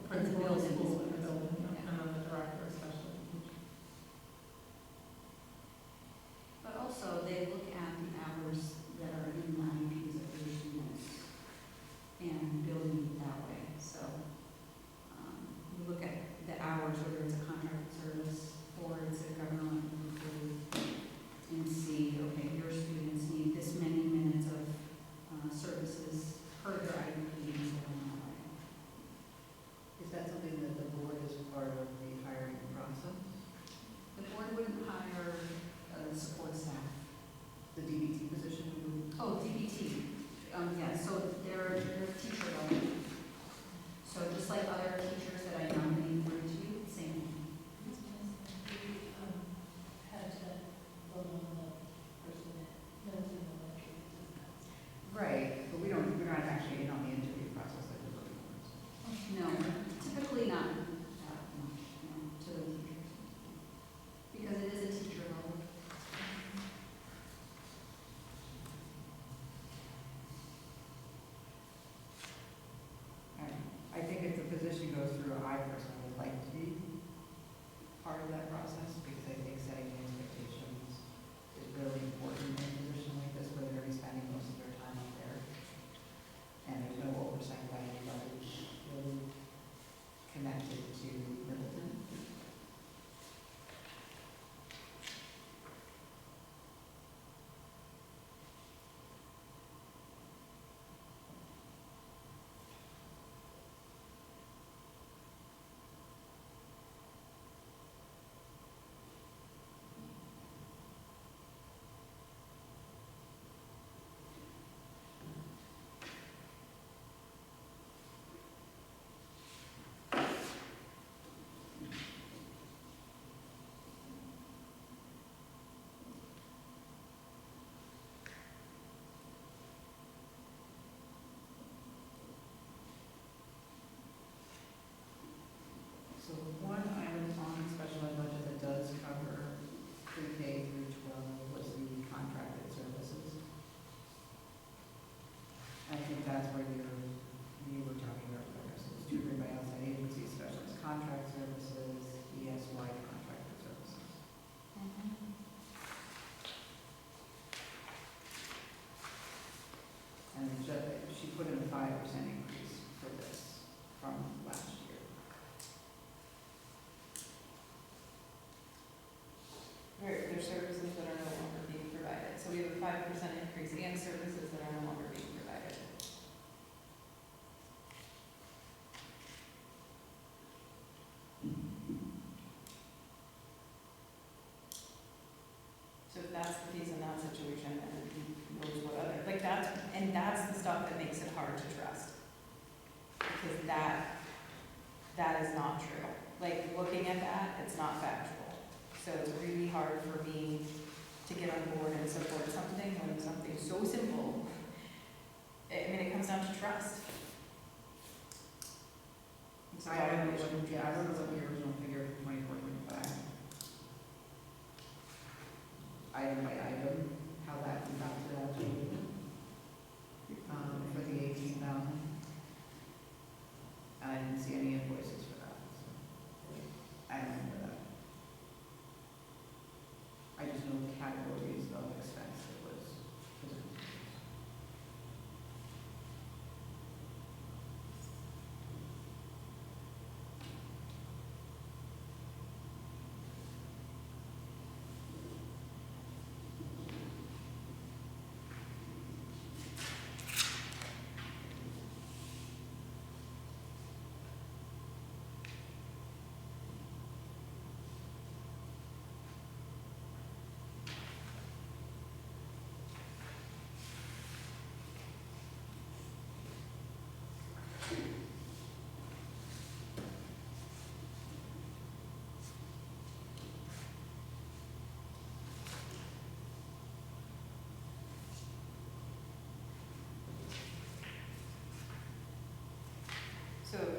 The principal of the building. school in the building, Yeah. and then the director of special education. But also, they look at the hours that are in line because of their students and building it that way. So, we look at the hours, whether it's a contracted service or it's a government employee, and see, okay, your students need this many minutes of, services per their IEP and so on that way. Is that something that the board is part of the hiring process? The board wouldn't hire, support staff. The DBT position we would? Oh, DBT, yeah, so they're teacher level. So just like other teachers that I nominate for interview, same thing. We, had to vote on the person that knows in the electric. Right, but we're not actually in on the interview process like the voting boards. No, typically not that much, to the teachers. Because it is a teacher level. I think if the position goes through, I personally would like to be part of that process because I think setting the expectations is really important in a position like this where they're going to be spending most of their time up there. And there's no oversight by anybody really connected to Middleton. So one item on the special ed budget that does cover pre-K through 12 was the contracted services. I think that's where you were talking about, so it's tutoring by outside agencies, specialist contract services, ESY contracted services. And she put in a 5% increase for this from last year. There's services that are no longer being provided. So we have a 5% increase and services that are no longer being provided. So if that's the case in that situation, then who knows what other, like that's the stuff that makes it hard to trust. Because that is not true. Like, looking at that, it's not factual. So it's really hard for me to get on board and support something when something's so simple. I mean, it comes down to trust. It's I don't know all what, I don't know what the original figure for 24-25. Item by item, how that we got to that, for the 18,000. And I didn't see any invoices for that, so I don't remember that. I just know the categories of expense it was.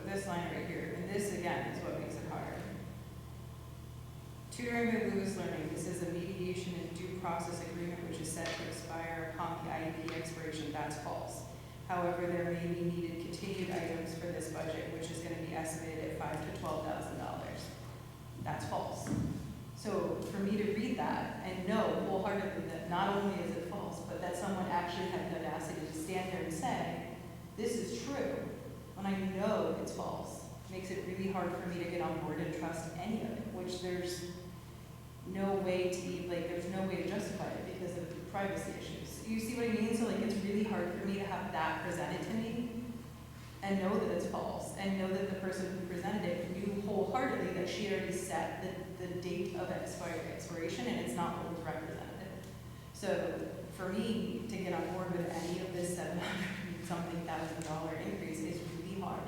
this line right here, and this again is what makes it hard. Tutoring by Lewis Learning, this is a mediation and due process agreement which is set to expire upon the IEP expiration, that's false. However, there may be needed continued items for this budget, which is gonna be estimated at $5,000 to $12,000. That's false. So for me to read that and know wholeheartedly that not only is it false, but that someone actually had the audacity to stand there and say, this is true, when I know it's false, makes it really hard for me to get on board and trust any of it, which there's no way to be, like, there's no way to justify it because of privacy issues. You see what I mean? So like, it's really hard for me to have that presented to me and know that it's false, and know that the person who presented it knew wholeheartedly that she already set the date of expiration, and it's not what was represented. So for me to get on board with any of this $700-something thousand increase is really hard.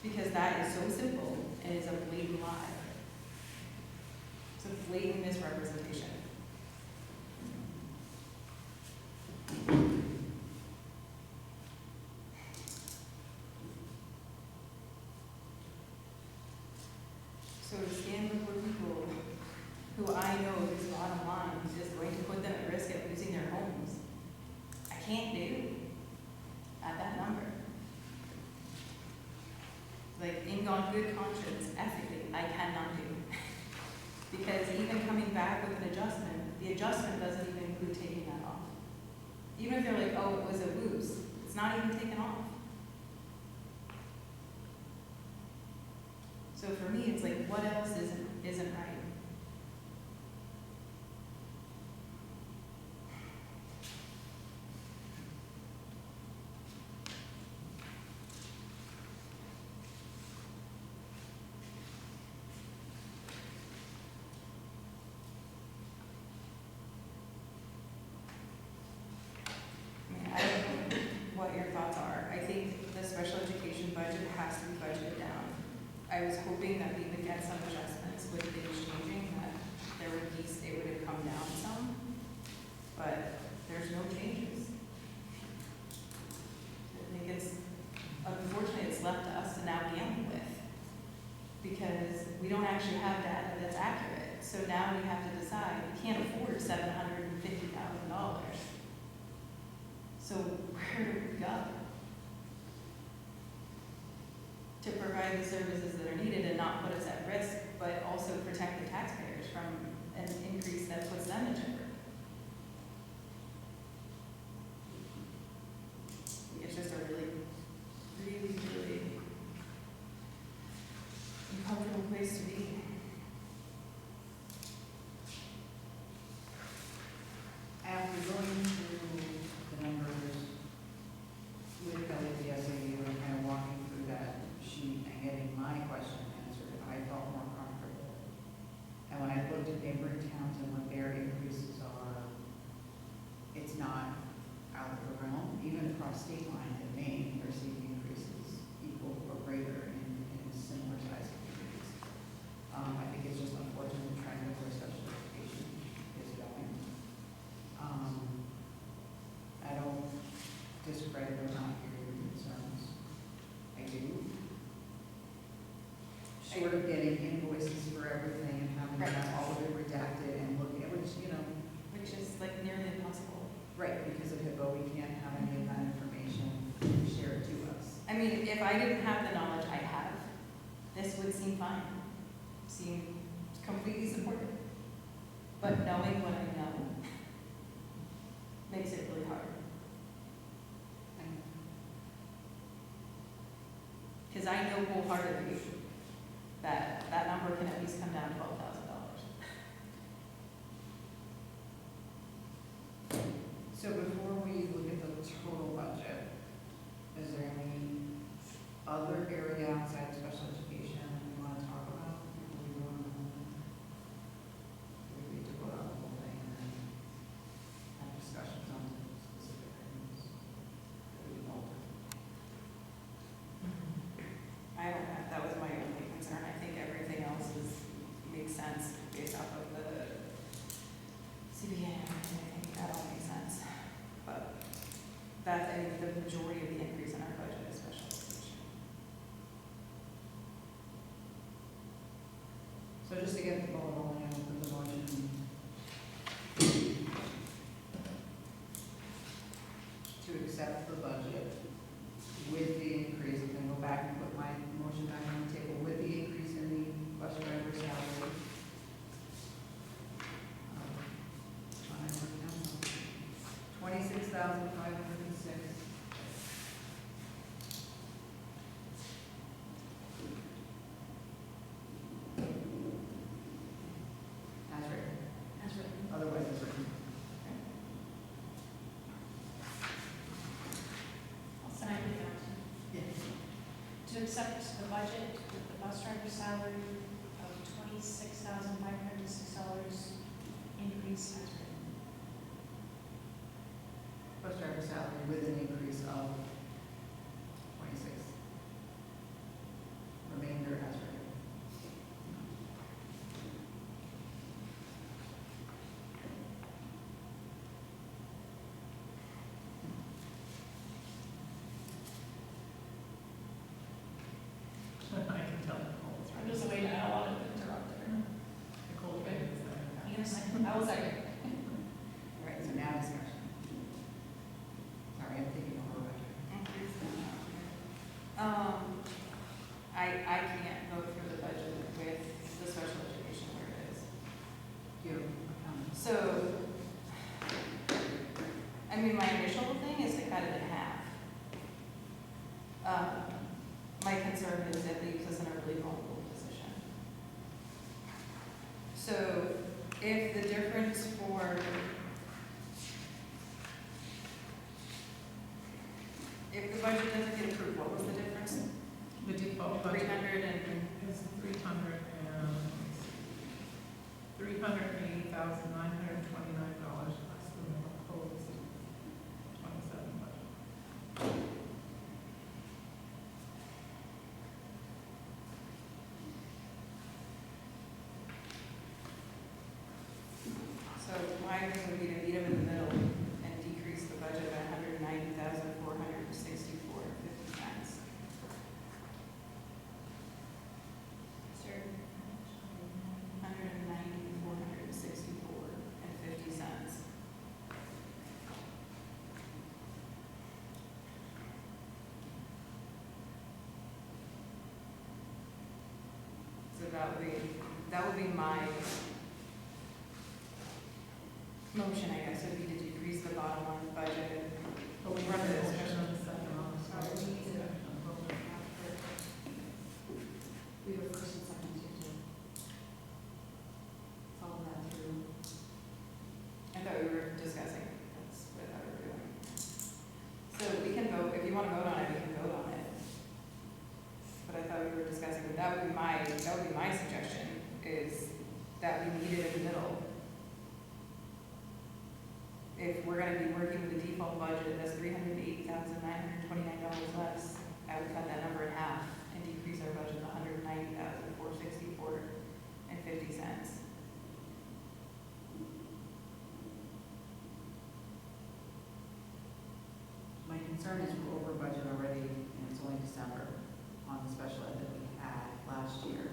Because that is so simple and is a blatant lie. It's a blatant misrepresentation. So to stand before people who I know whose bottom line is going to put them at risk of losing their homes, I can't do at that number. Like, in on good conscience, ethically, I cannot do. Because even coming back with an adjustment, the adjustment doesn't even include taking that off. Even if they're like, oh, it was a boost, it's not even taken off. So for me, it's like, what else isn't right? I don't know what your thoughts are. I think the special education budget has to be budgeted down. I was hoping that we would get some adjustments with things changing, that there would be, it would have come down some, but there's no changes. I think it's, unfortunately, it's left to us to now gamble with, because we don't actually have data that's accurate. So now we have to decide, we can't afford $750,000. So where do we go to provide the services that are needed and not put us at risk, but also protect the taxpayers from an increase that puts them in jeopardy? It's just a really, really, really uncomfortable place to be. After going through the numbers with Kelly, the SAU, and kind of walking through that sheet and getting my question answered, I felt more comfortable. And when I looked at neighboring towns and what their increases are, it's not out of the realm. Even across state lines in Maine, they're seeing increases equal or greater in similar sized communities. I think it's just unfortunate the trend of where special education is going. I don't discredit or not hear your concerns. I do. Short of getting invoices for everything and having that all of it redacted and looking at, which, you know. Which is like nearly impossible. Right, because of HIPAA, we can't have any of that information shared to us. I mean, if I didn't have the knowledge I have, this would seem fine, seem completely supported. But knowing what I know makes it really hard. Because I know wholeheartedly that that number can at least come down to $12,000. So before we look at the total budget, is there any other area outside of special education we want to talk about? Or we want to, we need to vote on the whole thing and then have discussions on specific things that we alter. I don't know, that was my only concern. I think everything else makes sense based off of the CBA and everything. I think that all makes sense. But that's, I think, the majority of the increase in our budget is special education. So just to get the ball rolling, I will put the motion to accept the budget with the increase, and then go back and put my motion back on the table with the increase in the bus driver salary. $26,506. As written. As written. Otherwise, it's written. I'll second that. Yes. To accept the budget with the bus driver salary of $26,506 increase as written. Bus driver salary with an increase of 26. Remainder as written. I can tell Nicole's I'm just waiting, I don't want to interrupt her. Nicole Bay is there. Yes, I will second. All right, so now discussion. Sorry, I'm thinking over budget. I can't vote for the budget with the special education where it is. You, So, I mean, my initial thing is to cut it in half. My concern is it leaves us in a really vulnerable position. So, if the difference for, if the budget doesn't get approved, what was the difference? The default budget 300 and, is $380,929 less than the proposed 27 budget. so my thing would be to meet them in the middle and decrease the budget by $190,464.50. Sir? $190,464.50. So that would be my motion, I guess, would be to decrease the bottom line budget. But we run the discussion on the second one, so Sorry, we need to- discussion on both. We were first and second to follow that through. I thought we were discussing, that's what I were doing. So we can vote, if you want to vote on it, we can vote on it. But I thought we were discussing, but that would be my suggestion, is that we meet it in the middle. If we're gonna be working with the default budget, that's $308,929 less, I would cut that number in half and decrease our budget to $190,464.50. My concern is we're over budget already, and it's only December on the special ed that we had last year.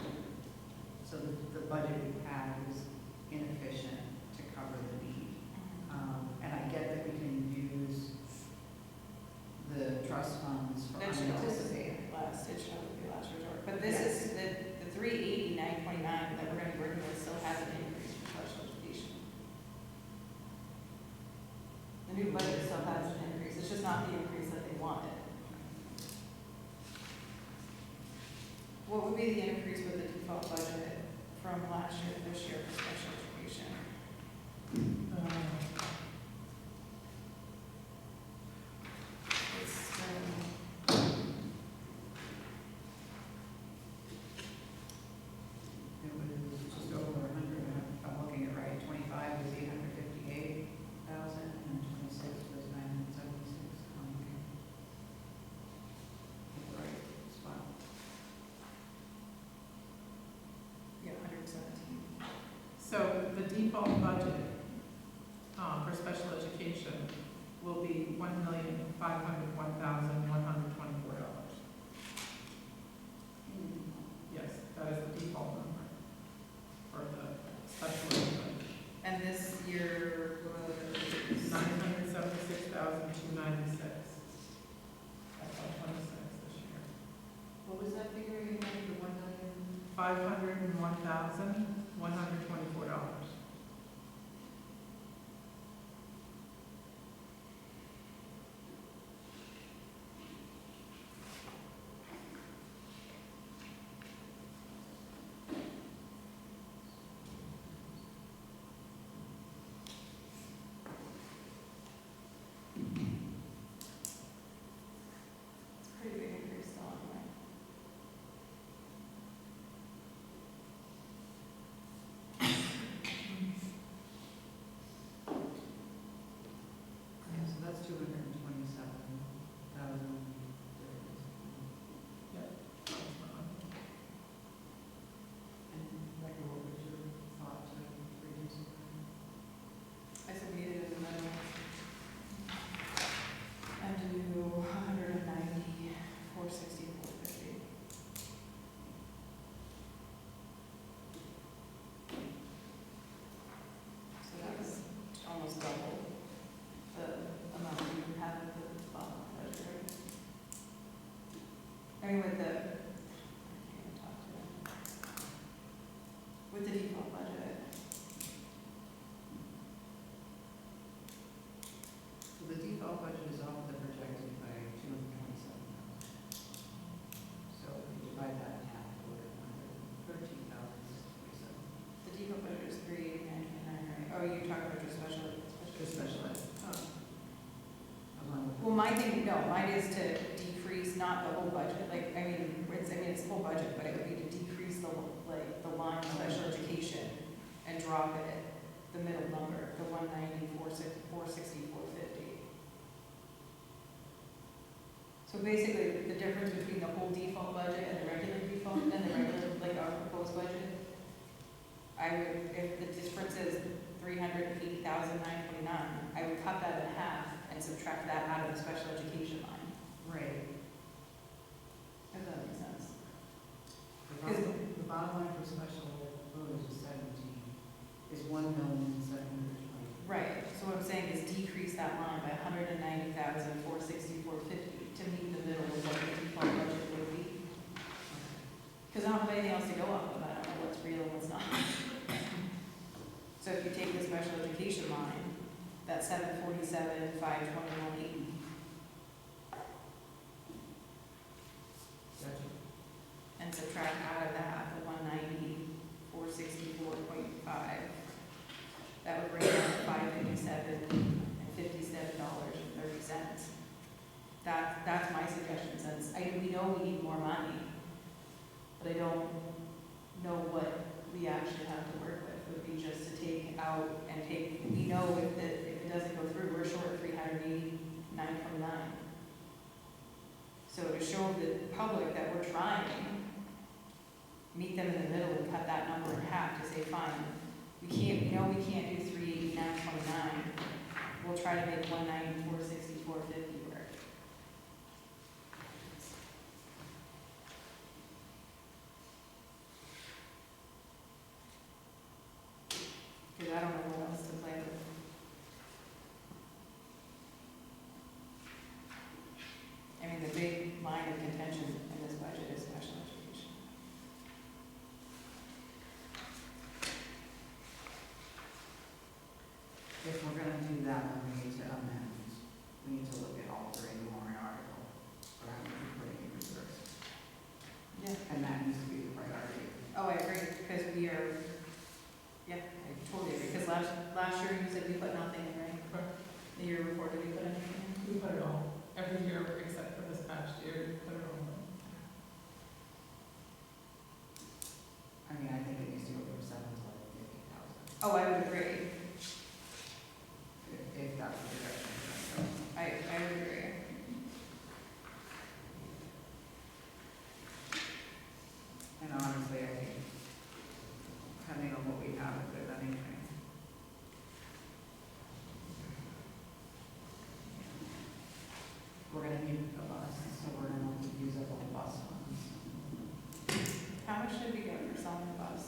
So the budget we had was inefficient to cover the need. And I get that we can use the trust funds for That should always unanticipated. be last, it should always be last resort. But this is, the $380,929 that we're gonna be working with still hasn't increased for special education. The new budget still has an increase, it's just not the increase that they wanted. What would be the increase with the default budget from last year to this year for special education? It's, It was just over 100, if I'm looking at it right, 25 was 858,000, and 26 was 976. Right, spot. yeah, 117. So the default budget for special education will be $1,501,124. Yes, that is the default number. $500,296. FY '26 this year. What was that figure again, the 1 million? $501,124. It's a pretty big increase still anyway. Yeah, so that's 227,000. And Rebecca, what was your thought to reduce it? I said we needed a minimum. And to do 190, 460, 450. So that's almost double the amount we have at the bottom budget, right? I mean, with the, I can't even talk to them. With the default budget, So the default budget is off the projected by 227,000. So if you divide that in half, we're at 113,627. the default budget is 389, right? Oh, you're talking about your special Special ed. Oh. Along with. Well, my thing, no, mine is to decrease, not the whole budget, like, it's full budget, but it would be to decrease the, like, the line special education and drop it, the middle number, the 190, 460, 450. So basically, the difference between the whole default budget and the regular default, and the regular, like, our proposed budget, I would, if the difference is 380,929, I would cut that in half and subtract that out of the special education line, Right. if that makes sense. The bottom line for special ed voters is 17, is 1,720,000. Right, so what I'm saying is decrease that line by 190,000, 460, 450 to meet the middle of what the default budget would be. Because I don't have anything else to go off of, I don't know what's real and what's not. So if you take the special education line, that's 747, 521.80, Gotcha. and subtract out of that the 190, 464.5. That would bring it down to $557.30. That's my suggestion, since we know we need more money, but I don't know what we actually have to work with. It would be just to take out and take, we know if it doesn't go through, we're short 389.29. So to show the public that we're trying, meet them in the middle and cut that number in half to say, fine, we know we can't do 389.29. We'll try to make 190, 460, 450 work. Because I don't know what else to play with. I mean, the big line of contention in this budget is special education. If we're gonna do that, then we need to amend, we need to look at altering the warrant article, or how we putting in reserves. Yeah. And that needs to be the priority. Oh, I agree, because we are, yeah, I totally agree, because last year you said we put nothing in, right? The year before, did we put anything in? We put it all, every year except for this past year, we put it all. I mean, I think it needs to go from 7 to like 50,000, Oh, I would agree, if that's the direction we're gonna go. I would agree. And honestly, I think, depending on what we have, if there's anything. We're gonna need a bus, so we're gonna have to use up all the bus funds. How much did we get for selling the bus?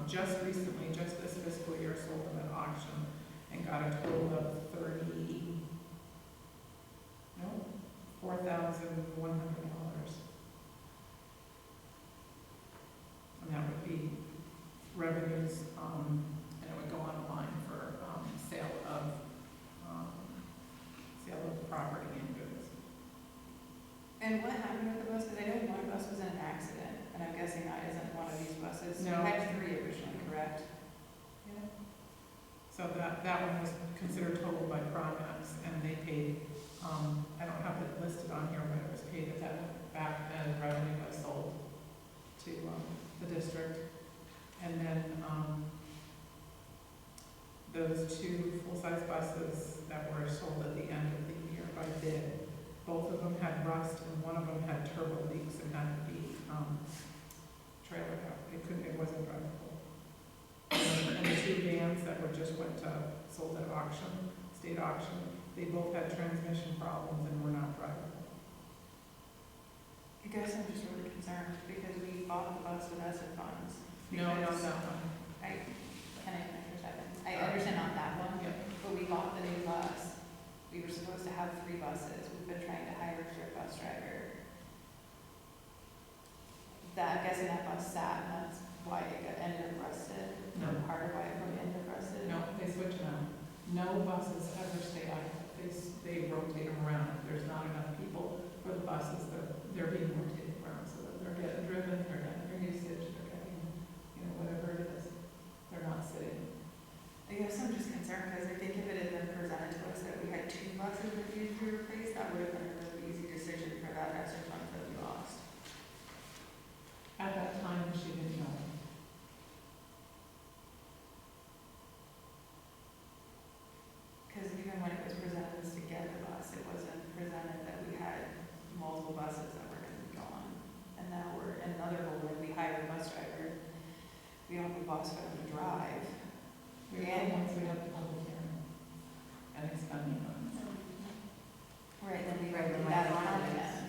just recently, just this fiscal year, sold them at auction and got a total of $4,100. And that would be revenues, and it would go on the line for, sale of property and goods. And what happened with the bus? Because I know one bus was in an accident, and I'm guessing that isn't one of these buses. No. We had 3 originally, correct? Yeah. So that one was considered totaled by Primex, and they paid, I don't have it listed on here, but it was paid at that back as revenue was sold to, the district. And then, those 2 full-size buses that were sold at the end of the year by bid, both of them had rust and one of them had turbo leaks and had to be, trailered out. It wasn't drivable. And the 2 vans that were just sold at auction, state auction, they both had transmission problems and were not drivable. I guess I'm just really concerned because we bought the bus with ESSER funds. No, not because- that one. Can I finish for a second? I understand not that one, Yeah. but we bought the new bus. We were supposed to have 3 buses. We've been trying to hire a third bus driver. That, I'm guessing that bus sat, and that's why it ended up rusted. No. Part of why it probably ended up rusted. No, they switch them out. No buses ever stay idle. They rotate them around. If there's not enough people for the buses, they're being rotated around so that they're getting driven, they're getting their usage, they're getting, whatever it is. They're not sitting. I guess I'm just concerned because I think if it had been presented to us that we had 2 buses that needed to be replaced, that would have been a really easy decision for that ESSER fund that we lost. At that time, she didn't know. Because even when it was presented as to get the bus, it wasn't presented that we had multiple buses that were going to be gone. And now we're in another hole where we hired a bus driver. We don't have a bus for them to drive. We had once we had the public hearing and expending funds. Right, then we Right, did but that my on thought is- again.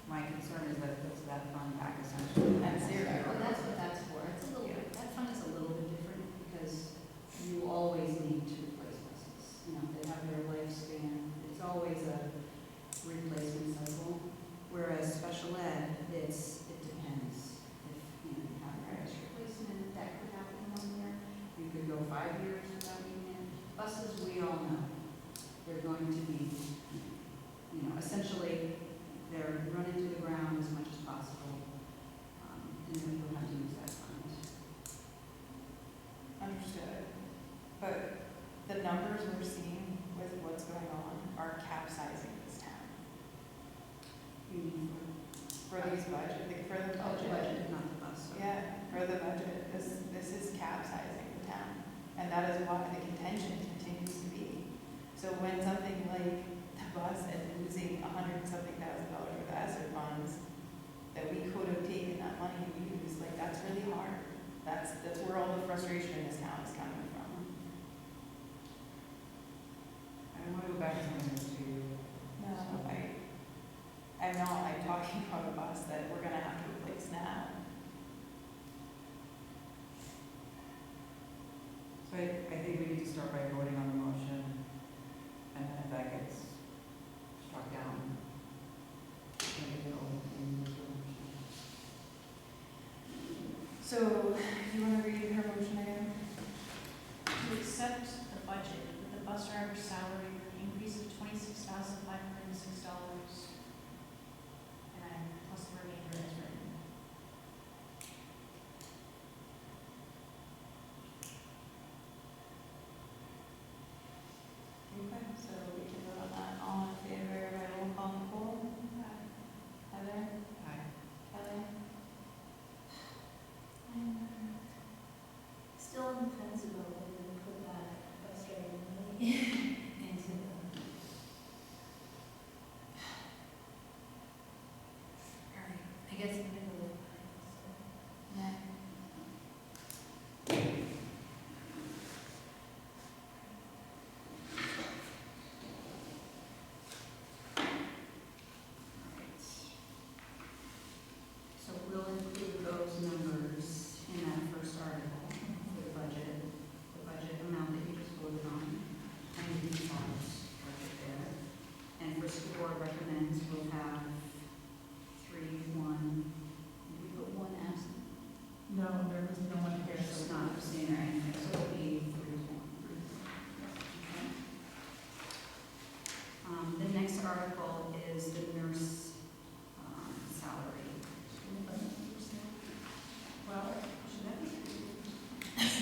My concern is that it puts that fund back essentially. At zero. Well, that's what that's for. It's a little bit, that fund is a little bit different because you always need to replace buses. They have their lifespan. It's always a replacement cycle. Whereas special ed, it depends. If, you have a price replacement, that could happen 1 year. You could go 5 years without needing it. Buses, we all know, they're going to be, essentially, they're run into the ground as much as possible. And then we'll have to use that fund. Understood. But the numbers we're seeing with what's going on are capsizing this town. You need For these budget, for the for the budget. budget, not the bus. Yeah, for the budget, this is capsizing the town. And that is why the contention continues to be. So when something like the bus and losing $100-something thousand with the ESSER funds, that we could have taken that money and used, that's really hard. That's where all the frustration in this town is coming from. I want to go back to something else too. No, I'm not, I'm talking about a bus that we're gonna have to replace now. So I think we need to start by voting on the motion, and then if that gets struck down, maybe we'll move to the motion. So, you wanna read her motion again? To accept the budget with the bus driver's salary with an increase of $26,506, and plus the remainder as written. Okay, so we can vote on that. All in favor by roll call, Nicole? Heather? Aye. Kelly? Still on the fence about whether to put that bus driver money into the just not abstain or anything, so it'll be 3-1. Okay. The next article is the nurse salary. Well, Should that be?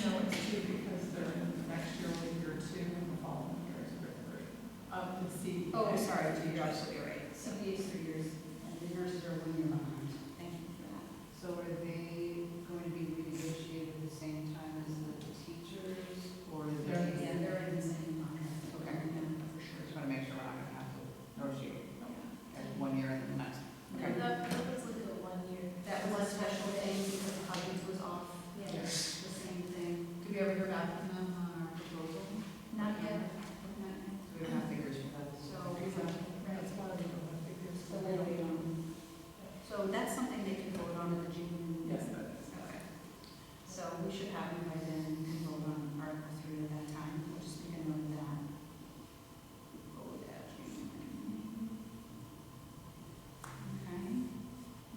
no, it's two because they're in the next year will be year 2 and the following year is year 3. The C. Oh, sorry, you're absolutely right. CPA is 3 years, and the nurses are 1 year behind. Thank you for that. So are they going to be renegotiated at the same time as the teachers, or is They're- it? Yeah, they're in the same contract. Okay. Yeah, for sure. Just want to make sure we're not going to have to negotiate at 1 year and then the next. No, that was like a 1 year. That was a special thing because Huggins was off. Yeah. The same thing. Did we ever hear back from them on our proposal? Not yet. We don't have figures for that. So, That's why we don't have figures. so then we don't. So that's something they can vote on at the June. Yes, that is. Okay. So we should have them by then, we can vote on Article 3 at that time, we'll just make a note of that. Vote at June. Okay.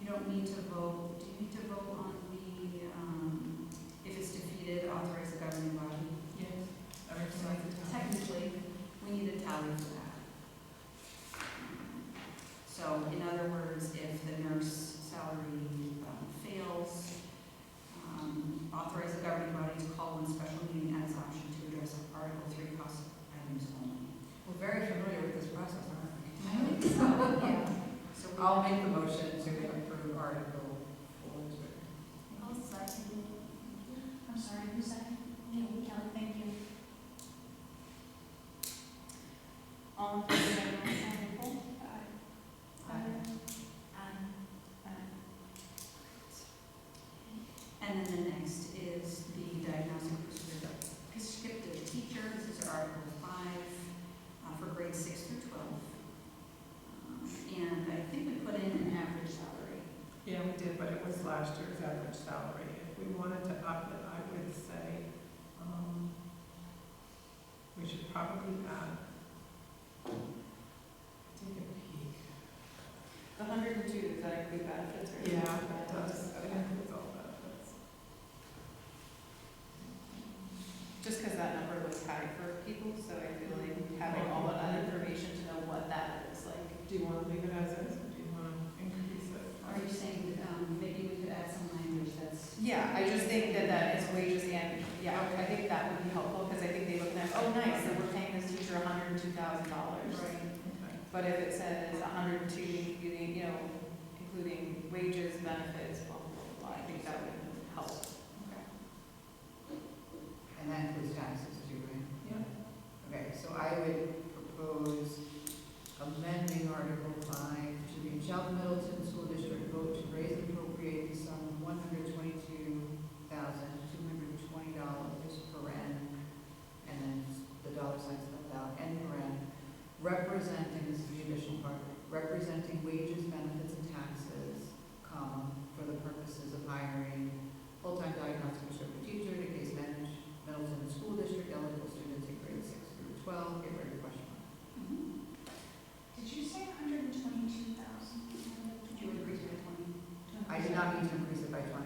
You don't need to vote, do you need to vote on the, if it's defeated, authorize the governing body? Yes. Everything So like the technically, we need a tally for that. So in other words, if the nurse salary fails, authorize the governing body to call one special meeting at its option to address Article 3 cost items only. We're very familiar with this process, aren't we? So, yeah. So we- I'll make the motion to approve Article 4. I'll second. I'm sorry, who's second? Kelly, thank you. All in favor, say aye. And then the next is the diagnostic prescriptive teacher. This is Article 5 for grades 6 through 12. And I think we put in an average salary. Yeah, we did, but it was last year's average salary. If we wanted to up it, I would say, we should probably add, take a peek. The 102, does that include benefits or? Yeah, it does, it includes all benefits. Just because that number looks high for people, so I feel like having all of that information to know what that looks like. Do you want to leave it as is, or do you want to increase it? Are you saying, maybe we could add some language that's? Yeah, I just think that is wages and, yeah, I think that would be helpful, because I think they look at, oh, nice, so we're paying this teacher $102,000. Okay. But if it says 102, including, including wages, benefits, blah, blah, blah, I think that would help. And that includes taxes too, right? Yeah. Okay, so I would propose amending Article 5 to read, shall the Middleton School District vote to raise and appropriate the sum of $122,220 per annum, and then the dollar signs spelled out, and per annum, representing, this is the additional part, representing wages, benefits, and taxes, comma, for the purposes of hiring full-time diagnostic prescriptive teacher to case manage Middleton School District eligible students in grades 6 through 12, get rid of question mark. Did you say 122,000? Did you increase by 20? I did not mean to increase it by 20.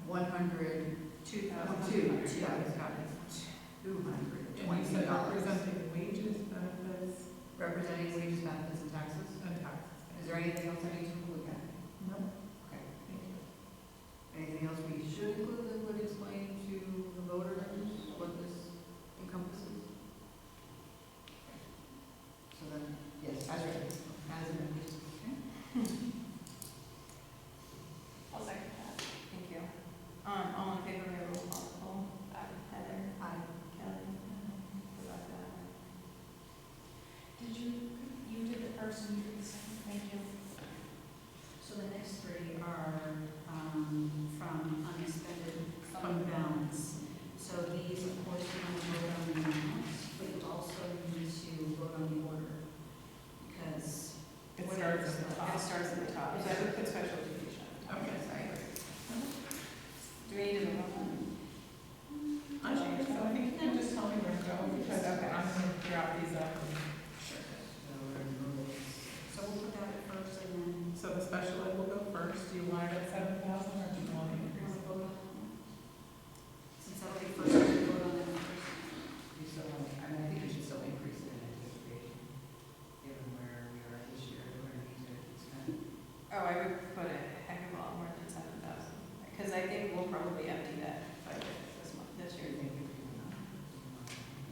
100, 2,000. 220 And you said dollars. representing wages, benefits, Representing wages, benefits, and taxes. and taxes. Is there anything else I need to include that? No. Okay. Thank you. Anything else we should include that would explain to the voters what this encompasses? So then, yes, as written, as amended. I'll second that. Thank you. All in favor, may I roll call? Nicole? Heather? Aye. Kelly? Rebecca? Did you did the first and you did the second, thank you.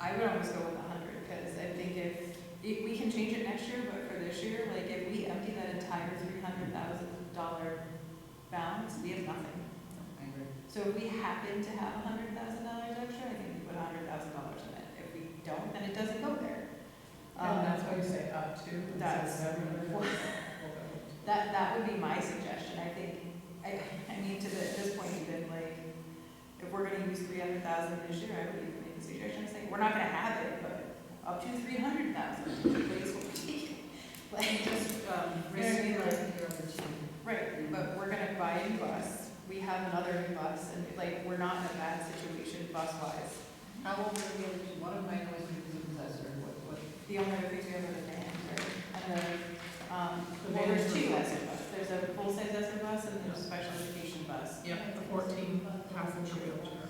I would almost go with 100, because I think if we can change it next year, but for this year, like, if we empty that entire $300,000 balance, we have nothing. I agree. So if we happen to have $100,000 extra, I think we put $100,000 in it. If we don't, then it doesn't go there. And that's why you say up to. That's- That would be my suggestion. I think, I mean, this point, even, like, if we're gonna use 300,000 this year, I would even make a suggestion, saying, we're not gonna have it, but up to 300,000, please, what we're taking. Like, just, Raising like, the other two. right, but we're gonna buy a new bus, we have another new bus, and like, we're not in a bad situation bus-wise. How old are the other two? One of my was the possessor, what? The only other things we have are the van, right? And well, there's two ESER buses. There's a full-size ESER bus and there's a special education bus. Yep, the 14 passenger wheelchair.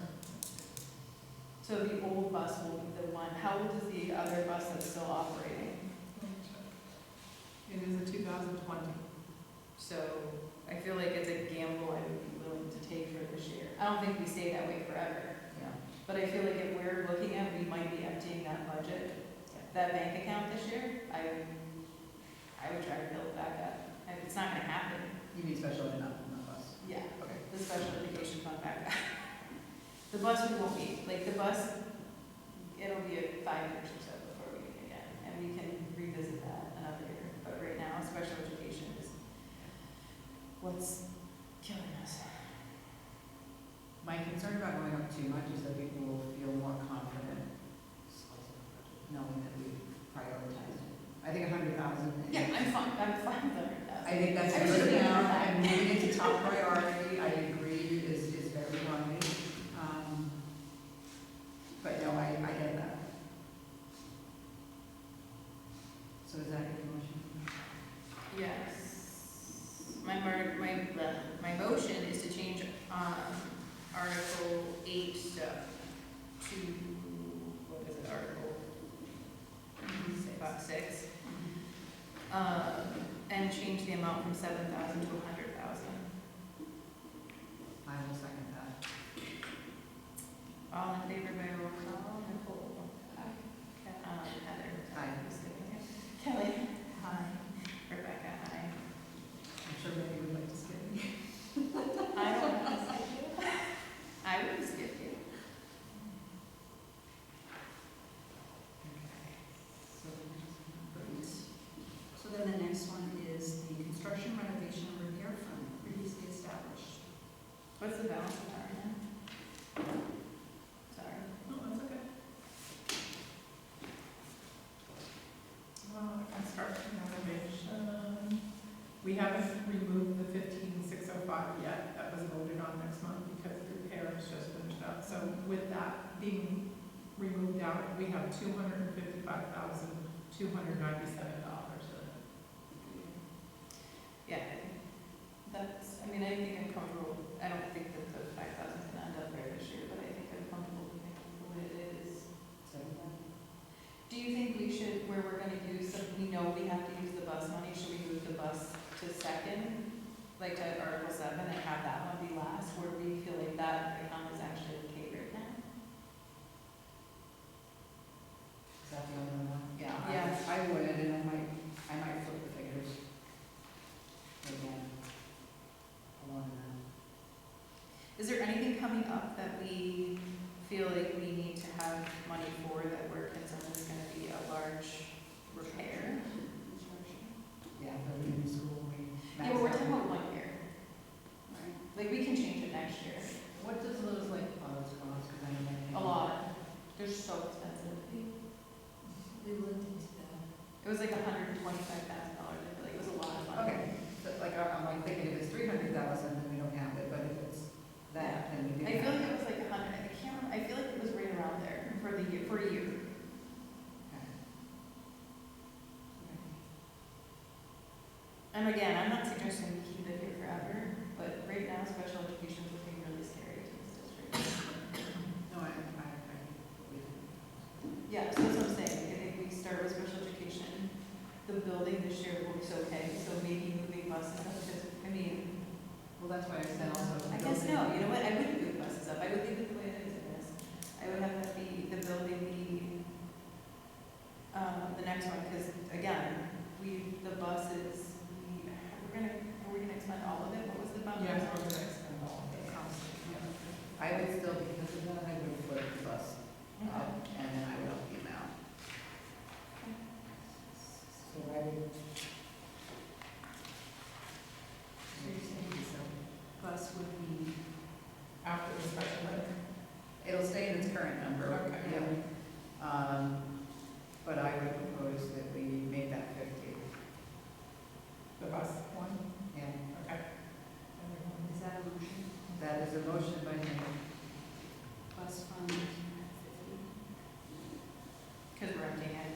So the old bus will be the one, how old is the other bus that's still operating? It is a 2020. So I feel like it's a gamble I would be willing to take for this year. I don't think we stay that way forever, Yeah. but I feel like if we're looking at, we might be emptying that budget, that bank account this year, I would try to build it back up. And it's not gonna happen. You mean special ed, not bus? Yeah, Okay. the special education fund back up. The bus we won't meet, like the bus, it'll be 5 years or so before we meet again, and we can revisit that another year. But right now, special education is what's killing us. My concern about going up too much is that people will feel more confident knowing that we prioritized it. I think 100,000. Yeah, I'm fine with 100,000. I think that's a I was good thinking amount, that. and moving it to top priority, I agree, is very wise. But no, I get that. So is that your motion? Yes. My motion is to change, Article 8 to, what is it, Article, about 6. And change the amount from 7,000 to 100,000. I will second that. All in favor by roll call, Nicole? Heather? Aye. Kelly? Aye. Rebecca? Aye. I'm sure maybe would like to skip me. I don't want to skip you. I would skip you. So then the next one is the construction renovation and repair fund previously established. What's the balance of that right now? Sorry. No, that's okay. Construction renovation. We haven't removed the 15,605 yet. That was voted on next month because the repair is just finished up. So with that being removed out, we have $255,297. Yeah, I think that's, I mean, I think I'm comfortable, I don't think that the 5,000 is gonna end up there this year, but I think I'm comfortable with the way it is. Do you think we should, where we're gonna use some, we know we have to use the bus money, should we move the bus to second? Like to Article 7 and have that one be last, where we feel like that account is actually okay right now? Is that the only one? Yeah. Yeah. I would, and I might flip the figures. Again. Along that. Is there anything coming up that we feel like we need to have money for that we're concerned is gonna be a large repair? Yeah, but we in school, we. Yeah, but we're talking about 1 year. Like, we can change it next year. What does those like pods cost? Cause I know my. A lot. They're so expensive. We looked into that. It was like $125,000. I feel like it was a lot of money. Okay, so like, I'm like thinking if it's 300,000, then we don't have it, but if it's that, then we do. I feel have like it was like 100, I can't remember, I feel like it was right around there for the year, for a year. Okay. And again, I'm not suggesting we keep it here forever, but right now, special education is looking really scary to this district. No, I. Yeah, so that's what I'm saying, I think we start with special education, the building this year looks okay, so maybe moving buses up, because, I mean, Well, that's why I said also. I guess no, you know what, I wouldn't move buses up, I would leave it the way it is, I guess. I would have that be, the building be I would still, because of that, I would put the bus up, and then I would up the amount. So I would. So you're saying bus would be, After the special ed. It'll stay in its current number. Okay. Yeah. But I would propose that we make that 50. The bus one, Yeah. okay. is that a motion? That is a motion by Nick. Bus fund at 50? Because we're emptying it.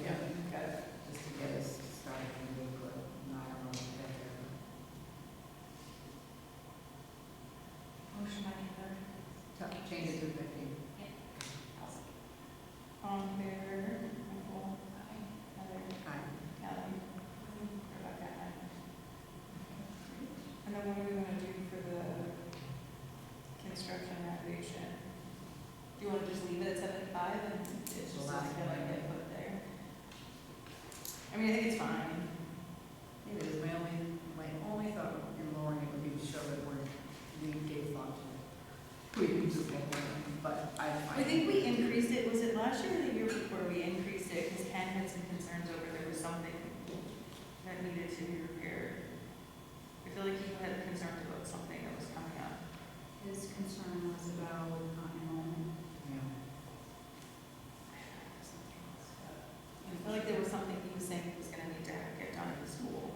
Yeah, got it. Just to get us started and we'll put, no, I don't know, if that there. Motion by Heather. Change it to 50. All in favor? Nicole? Heather? Aye. Kelly? Rebecca? Aye. And then what do we want to do for the construction renovation? Do you want to just leave it at 75 and it's just The last gonna one. get put there? I mean, I think it's fine. It is, my only thought in lowering it would be to show that we gave thought to it. We can just get one, but I think we increased it, was it last year or the year before we increased it? Because Ken had some concerns over there was something that needed to be repaired. I feel like he had concerns about something that was coming up. His concern was about enrollment. Yeah. I feel like there was something he was saying he was gonna need to get done at the school.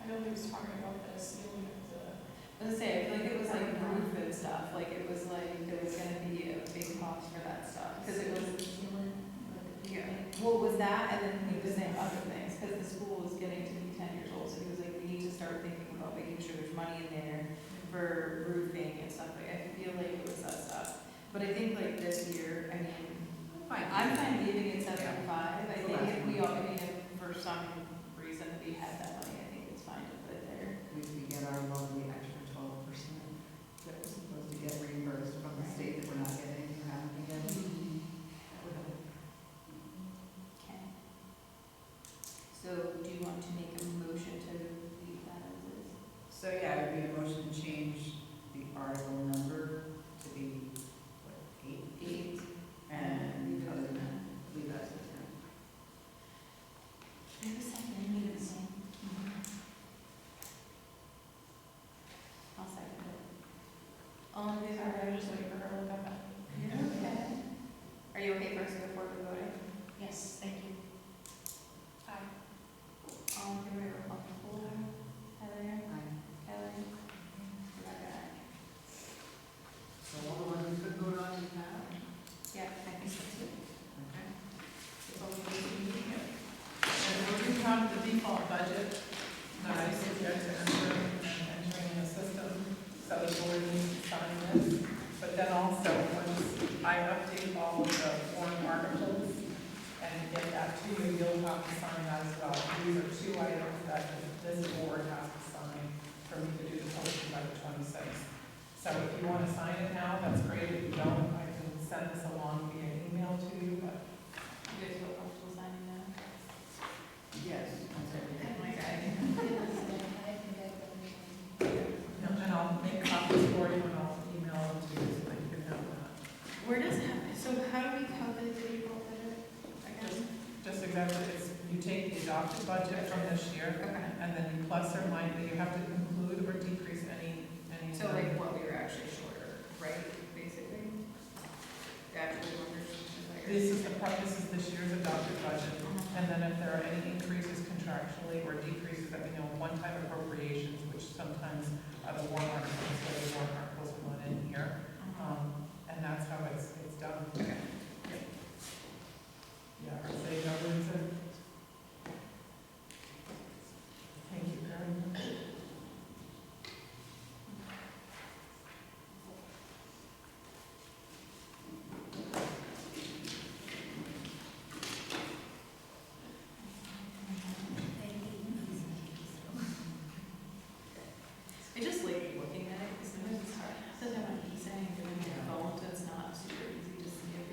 I know he was talking about the ceiling of the. I was gonna say, I feel like it was like roof and stuff, like it was like, there was gonna be a big cost for that stuff, because it was, yeah. Well, it was that, and then he was saying other things, because the school was getting to be 10 years old, so he was like, we need to start thinking about making sure there's money in there for roofing and stuff, like, I feel like it was that stuff. But I think like this year, I mean, I'm fine leaving it 75, I think if we all, I mean, if for some reason we had that money, I think it's fine to put it there. We get our lovely extra 12% that we're supposed to get reimbursed from the state that we're not getting, or haven't been getting. That would help. Okay. So do you want to make a motion to leave that as is? So yeah, it would be a motion to change the article number to be, what, 8? And other than that, leave that as the 10. Maybe second, leave it the same. I'll second it. All in favor? Sorry, I was just waiting for her to look up that. Okay. Are you okay first before we voting? Yes, thank you. Aye. All in favor of Nicole? Heather? Aye. Kelly? Rebecca? So all the ones we could vote on, you have? Yeah, I think so too. Okay. And we do have the default budget that I suggest to enter and entering in the system, so the board needs to sign this. But then also, once I update all of the warrant articles and get that to you, you'll have to sign that as well. These are 2 items that this board has to sign for me to do the posting by the 26th. So if you want to sign it now, that's great. If you don't, I can send this along via email to you, but You guys feel comfortable signing that? Yes. That's everything. Okay. no, and I'll make copies for you and I'll email them to you so that you can have that. Where does, so how do we calculate the default budget? Again? Just exactly, it's, you take the adopted budget from this year Okay. and then you plus or minus, you have to include or decrease any. So like what we were actually shorter, right, basically? The actual numbers. This is this year's adopted budget. And then if there are any increases contractually or decreases, that we know one-time appropriations, which sometimes are the warrant articles, so the warrant articles are not in here. And that's how it's done. Okay. Yeah, our city governs it. Thank you very much. I just like looking at it, because sometimes it's hard, sometimes when he's saying doing it phone, it's not super easy to see it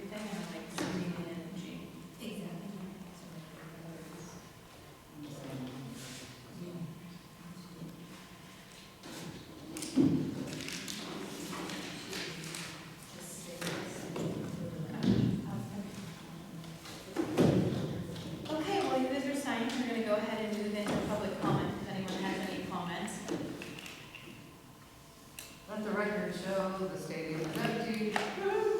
the stadium is empty.